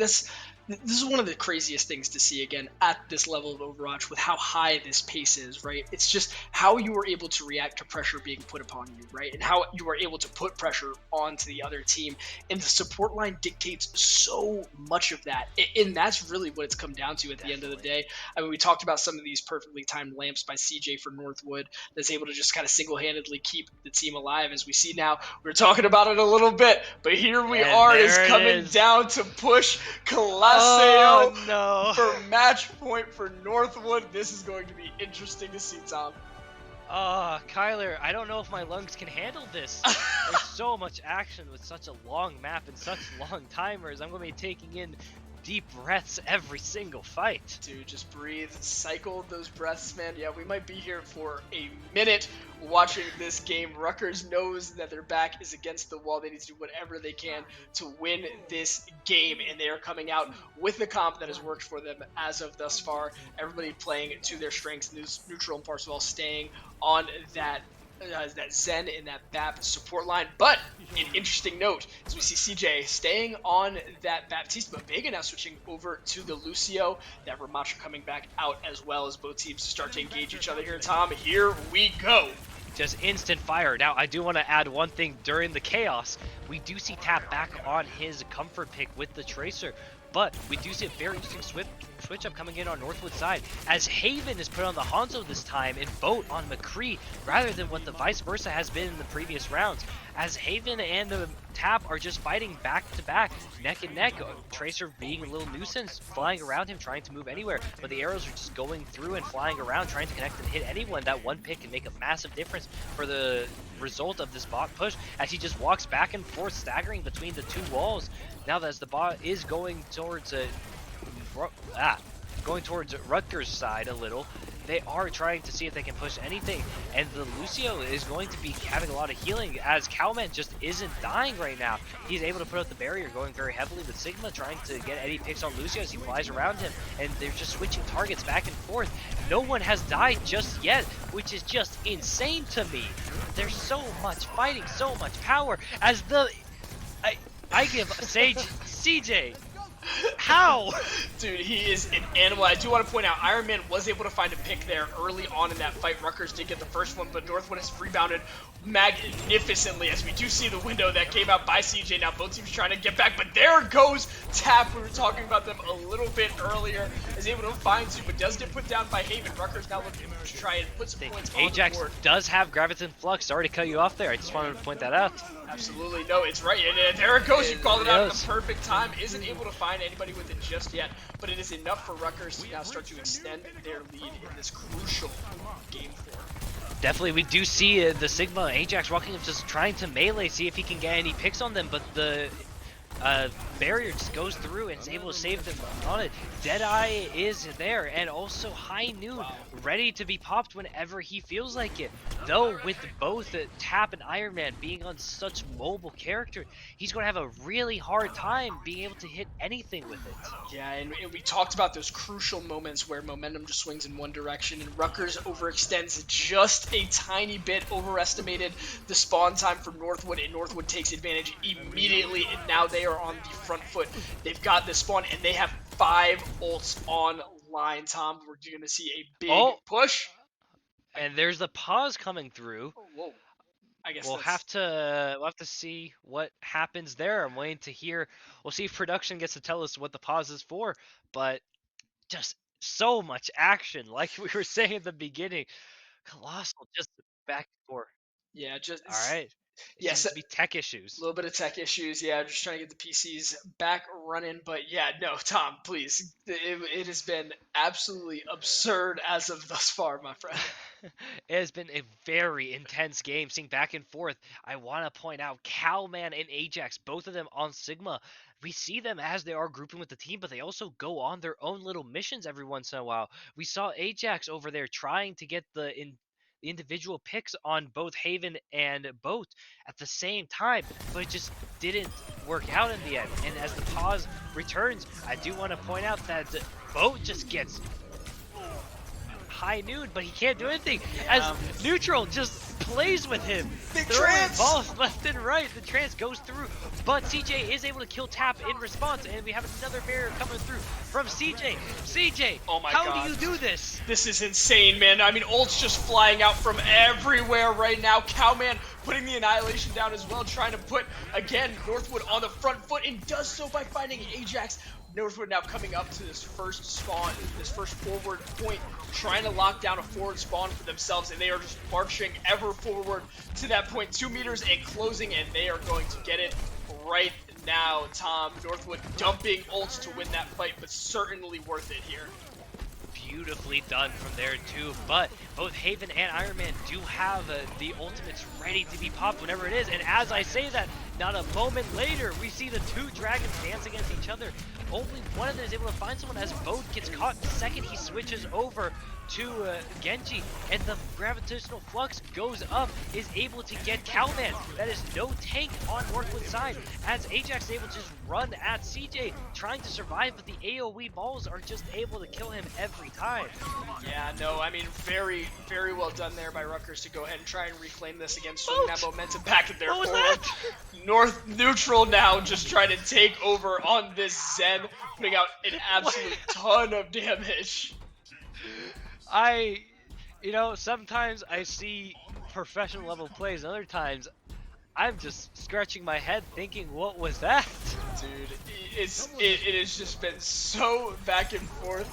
This is one of the craziest things to see again at this level of Overwatch with how high this pace is, right? It's just how you were able to react to pressure being put upon you, right? And how you were able to put pressure onto the other team. And the support line dictates so much of that. And that's really what it's come down to at the end of the day. I mean, we talked about some of these perfectly timed lamps by CJ for Northwood that's able to just kind of single-handedly keep the team alive. As we see now, we were talking about it a little bit, but here we And are is there it coming is. down to push Coloseo Oh no! for match point for Northwood. This is going to be interesting to see, Tom. Kyler, I don't know if my lungs can handle this. There's so much action with such a long map and such long timers. I'm going to be taking in deep breaths every single fight. Dude, just breathe, cycle those breaths, man. Yeah, we might be here for a minute watching this game. Rutgers knows that their back is against the wall. They need to do whatever they can to win this game, and they are coming out with the comp that has worked for them as of thus far. Everybody playing to their strengths. Neutral and Parseval staying on that Zen and that BAP support line. But an interesting note as we see CJ staying on that Baptiste, but Vega now switching over to the Lucio. That Ramattra coming back out as well as both teams start to engage each other here. Tom, here we go. Just instant fire. Now, I do want to add one thing during the chaos. We do see Tap back on his comfort pick with the Tracer, but we do see a very interesting switch up coming in on Northwood side as Haven is put on the Hanzo this time and Boat on McCree rather than what the vice versa has been in the previous rounds, as Haven and the Tap are just fighting back to back, neck and neck. Tracer being a little nuisance, flying around him, trying to move anywhere, but the arrows are just going through and flying around, trying to connect and hit anyone. That one pick can make a massive difference for the result of this bot push as he just walks back and forth, staggering between the two walls. Now that as the bot is going towards Rutgers side a little, they are trying to see if they can push anything, and the Lucio is going to be having a lot of healing as Cowman just isn't dying right now. He's able to put out the barrier, going very heavily with Sigma, trying to get any picks on Lucio as he flies around him, and they're just switching targets back and forth. No one has died just yet, which is just insane to me. There's so much fighting, so much power as I give Sage CJ. How? Dude, he is an animal. I do want to point out, Iron Man was able to find a pick there early on in that fight. Rutgers did get the first one, but Northwood has rebounded magnificently as we do see the window that came out by CJ. Now both teams trying to get back, but there goes Tap. We were talking about them a little bit earlier. Is able to find two, but does get put down by Haven. Rutgers now looking to try and put some points on Ajax the board. does have Graviton Flux. Sorry to cut you off there. I just wanted to point that out. Absolutely. No, it's right. And there it goes. You called it out at Yes. the perfect time. Isn't able to find anybody with it just yet, but it is enough for Rutgers to now start to extend their lead in this crucial game 4. Definitely, we do see the Sigma Ajax walking up, just trying to melee, see if he can get any picks on them, but the barrier just goes through and is able to save them on it. Deadeye is there, and also High Noon ready to be popped whenever he feels like it. Though with both Tap and Iron Man being on such mobile character, he's going to have a really hard time being able to hit anything with it. Yeah, and we talked about those crucial moments where momentum just swings in one direction, and Rutgers overextends just a tiny bit, overestimated the spawn time for Northwood, and Northwood takes advantage immediately, and now they are on the front foot. They've got the spawn, and they have 5 ults online, Tom. We're going to see a big push. And there's the pause coming through. Oh, whoa. I guess We'll have to see what happens there. I'm waiting to hear. We'll see if production gets to tell us what the pause is for. But just so much action, like we were saying at the beginning. Colossal just back and forth. Yeah, just All right. Yes, Seems to be tech issues. a little bit of tech issues. Yeah, just trying to get the PCs back running. But yeah, no, Tom, please. It has been absolutely absurd as of thus far, my friend. It has been a very intense game, seeing back and forth. I want to point out Cowman and Ajax, both of them on Sigma. We see them as they are grouping with the team, but they also go on their own little missions every once in a while. We saw Ajax over there trying to get the individual picks on both Haven and Boat at the same time, but it just didn't work out in the end. And as the pause returns, I do want to point out that Boat just gets High Noon, but he can't do anything as Neutral just plays with him. Big Throwing trance! balls left and right. The trance goes through, but CJ is able to kill Tap in response, and we have another barrier coming through from CJ. CJ, Oh my how God. do you do this? This is insane, man. I mean, ult's just flying out from everywhere right now. Cowman putting the Annihilation down as well, trying to put, again, Northwood on the front foot, and does so by finding Ajax. Northwood now coming up to this first spawn, this first forward point, trying to lock down a forward spawn for themselves, and they are just marching ever forward to that point, 2 meters and closing, and they are going to get it right now. Tom, Northwood dumping ults to win that fight, but certainly worth it here. Beautifully done from there too, but both Haven and Iron Man do have the ultimates ready to be popped whenever it is, and as I say that, not a moment later, we see the two dragons dance against each other. Only one of them is able to find someone as both gets caught. The second he switches over to Genji, and the gravitational flux goes up, is able to get Cowman. That is no tank on Northwood's side, as Ajax is able to just run at CJ, trying to survive, but the AoE balls are just able to kill him every time. Yeah, no, I mean, very, very well done there by Rutgers to go ahead and try and reclaim this again, swing that momentum back in their What was forward. that? North neutral now just trying to take over on this Zen, putting out an absolute ton of damage. You know, sometimes I see professional level plays, and other times I'm just scratching my head thinking, what was that? Dude, it has just been so back and forth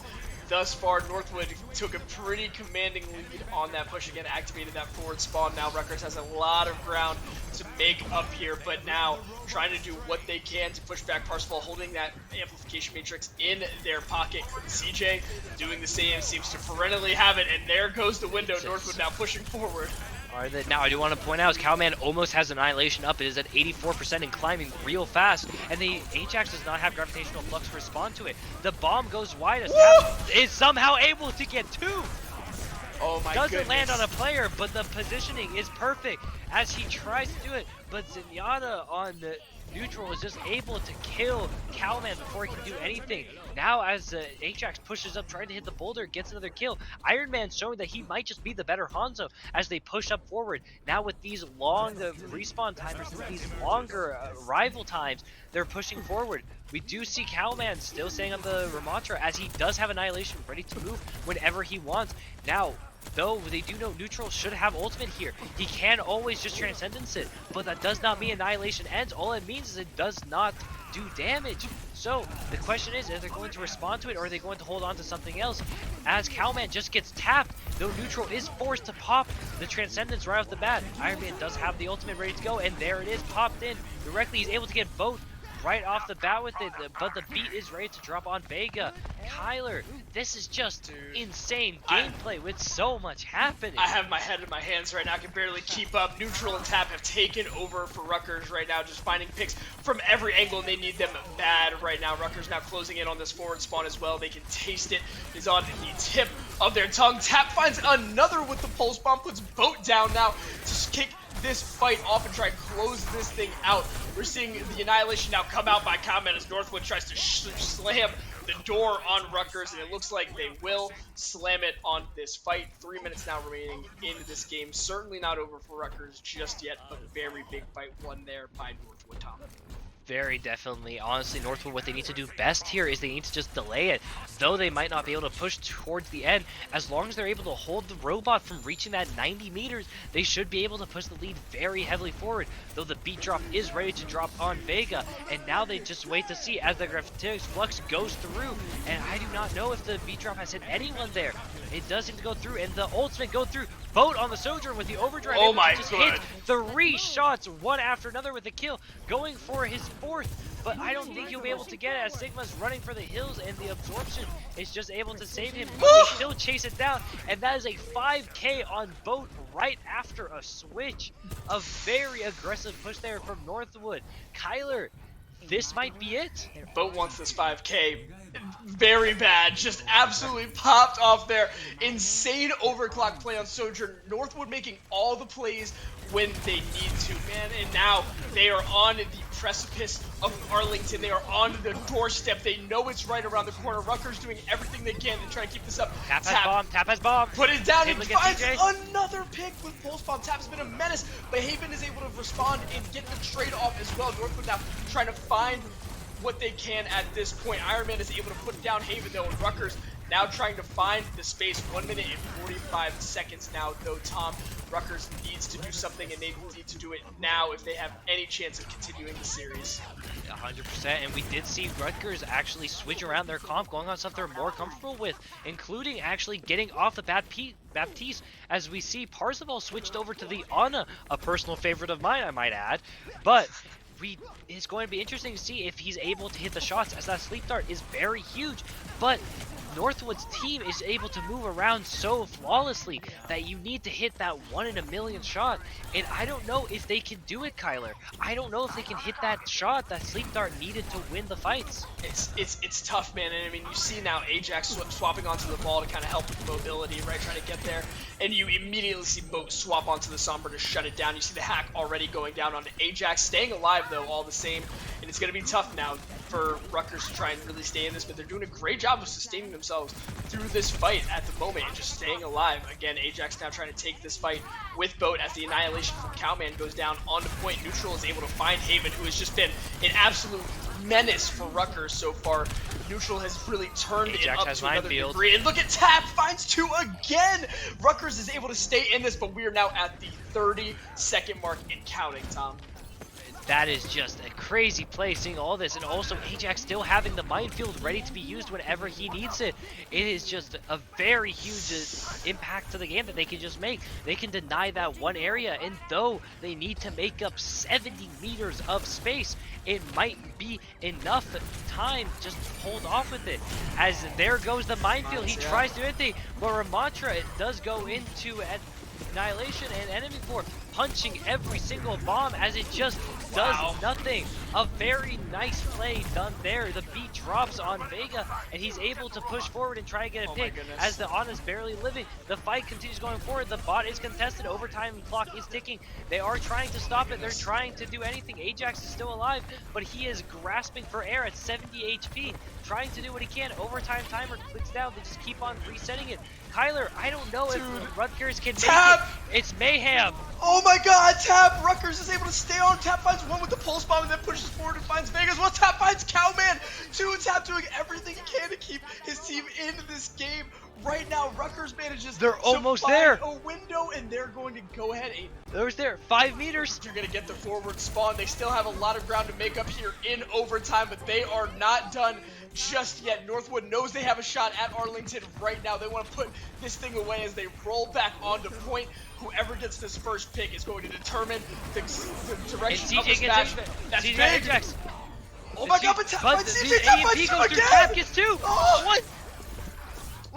thus far. Northwood took a pretty commanding lead on that push again, activated that forward spawn. Now Rutgers has a lot of ground to make up here, but now trying to do what they can to push back Parsifal, holding that amplification matrix in their pocket. CJ doing the same, seems to perennially have it, and there goes the window. Northwood now pushing forward. Alright, now I do want to point out, Cowman almost has Annihilation up. It is at 84% and climbing real fast, and the Ajax does not have gravitational flux to respond to it. The bomb goes wide as Tap is somehow able to get two. Oh my Doesn't goodness. land on a player, but the positioning is perfect as he tries to do it. But Zenyatta on the neutral is just able to kill Cowman before he can do anything. Now as Ajax pushes up trying to hit the boulder, gets another kill. Iron Man showing that he might just be the better Hanzo as they push up forward. Now with these long respawn timers, these longer arrival times, they're pushing forward. We do see Cowman still staying on the Ramontra as he does have Annihilation ready to move whenever he wants. Now, though they do know Neutral should have ultimate here, he can always just Transcendence it, but that does not mean Annihilation ends. All it means is it does not do damage. So the question is, are they going to respond to it, or are they going to hold on to something else? As Cowman just gets tapped, though Neutral is forced to pop the Transcendence right off the bat. Iron Man does have the ultimate ready to go, and there it is, popped in directly. He's able to get both right off the bat with it, but the beat is ready to drop on Vega. Kyler, this is just insane gameplay with so much happening. I have my head in my hands right now. I can barely keep up. Neutral and Tap have taken over for Rutgers right now, just finding picks from every angle, and they need them bad right now. Rutgers now closing in on this forward spawn as well. They can taste it. It's on the tip of their tongue. Tap finds another with the pulse bomb, puts Boat down now to kick this fight off and try and close this thing out. We're seeing the Annihilation now come out by Cowman as Northwood tries to slam the door on Rutgers, and it looks like they will slam it on this fight. 3 minutes now remaining in this game. Certainly not over for Rutgers just yet, but very big fight won there by Northwood. Tom. Very definitely. Honestly, Northwood, what they need to do best here is they need to just delay it. Though they might not be able to push towards the end, as long as they're able to hold the robot from reaching that 90 meters, they should be able to push the lead very heavily forward. Though the beat drop is ready to drop on Vega, and now they just wait to see as the Gravitational Flux goes through. And I do not know if the beat drop has hit anyone there. It does seem to go through, and the ultimate go through. Boat on the Sojourn with the overdrive. Oh my just God. hit 3 shots, one after another with the kill, going for his 4th. But I don't think he'll be able to get it as Sigma's running for the hills, and the absorption is just able to save him. But they still chase it down, and that is a 5K on Boat right after a switch. A very aggressive push there from Northwood. Kyler, this might be it. Boat wants this 5K very bad. Just absolutely popped off there. Insane overclock play on Sojourn. Northwood making all the plays when they need to, man. And now they are on the precipice of Arlington. They are on the doorstep. They know it's right around the corner. Rutgers doing everything they can to try to keep this up. Tap has bomb. Tap has bomb. Put it down. He Able to get finds TJ. another pick with Pulse Bomb. Tap's been a menace, but Haven is able to respond and get the trade off as well. Northwood now trying to find what they can at this point. Iron Man is able to put down Haven though, and Rutgers now trying to find the space. 1 minute and 45 seconds now though, Tom. Rutgers needs to do something, and they need to do it now if they have any chance of continuing the series. 100%, and we did see Rutgers actually switch around their comp, going on something they're more comfortable with, including actually getting off the Baptiste, as we see Parzival switched over to the Ana, a personal favorite of mine, I might add, but it's going to be interesting to see if he's able to hit the shots, as that sleep dart is very huge, but Northwood's team is able to move around so flawlessly that you need to hit that 1 in a million shot, and I don't know if they can do it, Kyler. I don't know if they can hit that shot that sleep dart needed to win the fights. It's tough, man, and I mean, you see now Ajax swapping onto the ball to kind of help with mobility, right, trying to get there, and you immediately see Boat swap onto the Sombra to shut it down. You see the hack already going down onto Ajax, staying alive though all the same, and it's going to be tough now for Rutgers to try and really stay in this, but they're doing a great job of sustaining themselves through this fight at the moment and just staying alive. Again, Ajax now trying to take this fight with Boat as the annihilation from Cowman goes down onto point. Neutral is able to find Haven, who has just been an absolute menace for Rutgers so far. Neutral has really turned Ajax it up has to another minefield. degree. And look at Tap, finds 2 again! Rutgers is able to stay in this, but we are now at the 30-second mark and counting, Tom. That is just a crazy play, seeing all this, and also Ajax still having the minefield ready to be used whenever he needs it. It is just a very huge impact to the game that they can just make. They can deny that one area, and though they need to make up 70 meters of space, it might be enough time just to hold off with it. As there goes the minefield, he tries to hit it, but Ramantra, it does go into annihilation and enemy core, punching every single bomb as it just does nothing. A very nice play done there. The beat drops on Vega, and he's able to push forward and try and get a pick as the Ana's barely living. The fight continues going forward. The bot is contested. Overtime clock is ticking. They are trying to stop it. They're trying to do anything. Ajax is still alive, but he is grasping for air at 70 HP, trying to do what he can. Overtime timer clicks down. They just keep on resetting it. Kyler, I don't know if Rutgers can make it. It's mayhem. Oh my god, Tap! Rutgers is able to stay on. Tap finds 1 with the pulse bomb and then pushes forward and finds Vegas. Well, Tap finds Cowman. 2, Tap doing everything he can to keep his team in this game. Right now, Rutgers manages They're to almost find there. a window, and they're going to go ahead. There's there, 5 meters. You're going to get the forward spawn. They still have a lot of ground to make up here in overtime, but they are not done just yet. Northwood knows they have a shot at Arlington right now. They want to put this thing away as they roll back onto point. Whoever gets this first pick is going to determine the direction of the smash. That's CJ big. Ajax. Oh my god, but Tap finds the CJ. Tap AMP finds goes him through. again. Tap gets 2. Oh. What?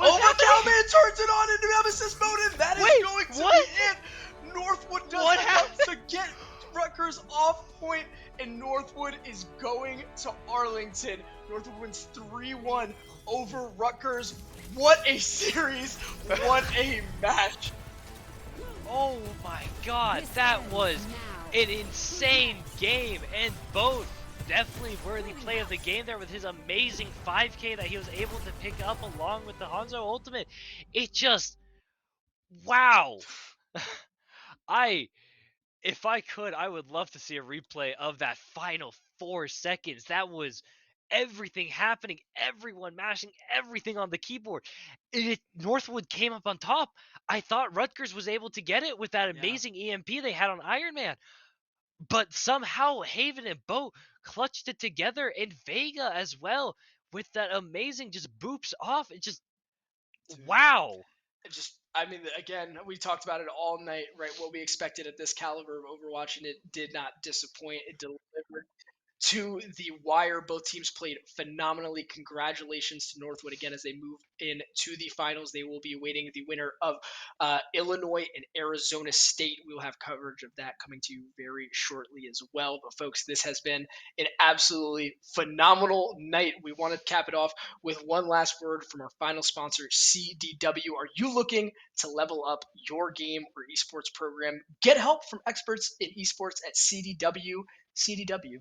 Oh my Cowman turns it on into Nemesis mode, and that is going to be it. Northwood does enough to get Rutgers off point, and Northwood is going to Arlington. Northwood wins 3-1 over Rutgers. What a series! What a match! Oh my god, that was an insane game, and both definitely worthy play of the game there with his amazing 5K that he was able to pick up along with the Hanzo ultimate. It just, wow. If I could, I would love to see a replay of that final 4 seconds. That was everything happening, everyone mashing everything on the keyboard. Northwood came up on top. I thought Rutgers was able to get it with that amazing EMP they had on Iron Man. But somehow Haven and Boat clutched it together, and Vega as well with that amazing just boops off. It just, wow. I mean, again, we talked about it all night, right? What we expected at this caliber of Overwatch, and it did not disappoint. It delivered to the wire. Both teams played phenomenally. Congratulations to Northwood again as they move into the finals. They will be awaiting the winner of Illinois and Arizona State. We will have coverage of that coming to you very shortly as well. But folks, this has been an absolutely phenomenal night. We want to cap it off with one last word from our final sponsor, CDW. Are you looking to level up your game or esports program? Get help from experts in esports at CDW. CDW.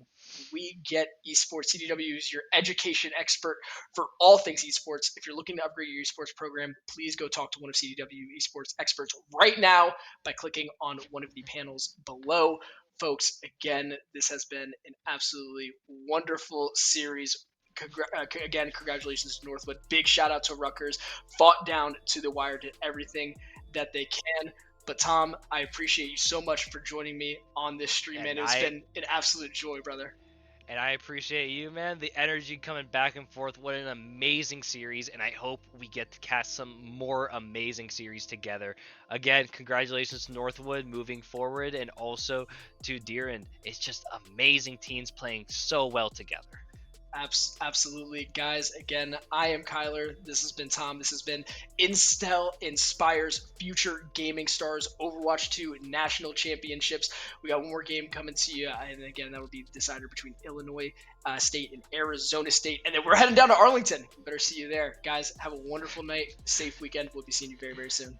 We get esports. CDW is your education expert for all things esports. If you're looking to upgrade your esports program, please go talk to one of CDW esports experts right now by clicking on one of the panels below. Folks, again, this has been an absolutely wonderful series. Again, congratulations to Northwood. Big shout out to Rutgers. Fought down to the wire, did everything that they can. But Tom, I appreciate you so much for joining me on this stream, man. It's been an absolute joy, brother. And I appreciate you, man. The energy coming back and forth. What an amazing series. And I hope we get to cast some more amazing series together. Again, congratulations to Northwood moving forward. And also to Deeren. It's just amazing teams playing so well together. Absolutely. Guys, again, I am Kyler. This has been Tom. This has been Instel Inspires Future Gaming Stars Overwatch 2 National Championships. We got one more game coming to you, and again, that will be decided between Illinois State and Arizona State, and then we're heading down to Arlington. We better see you there. Guys, have a wonderful night, safe weekend. We'll be seeing you very, very soon.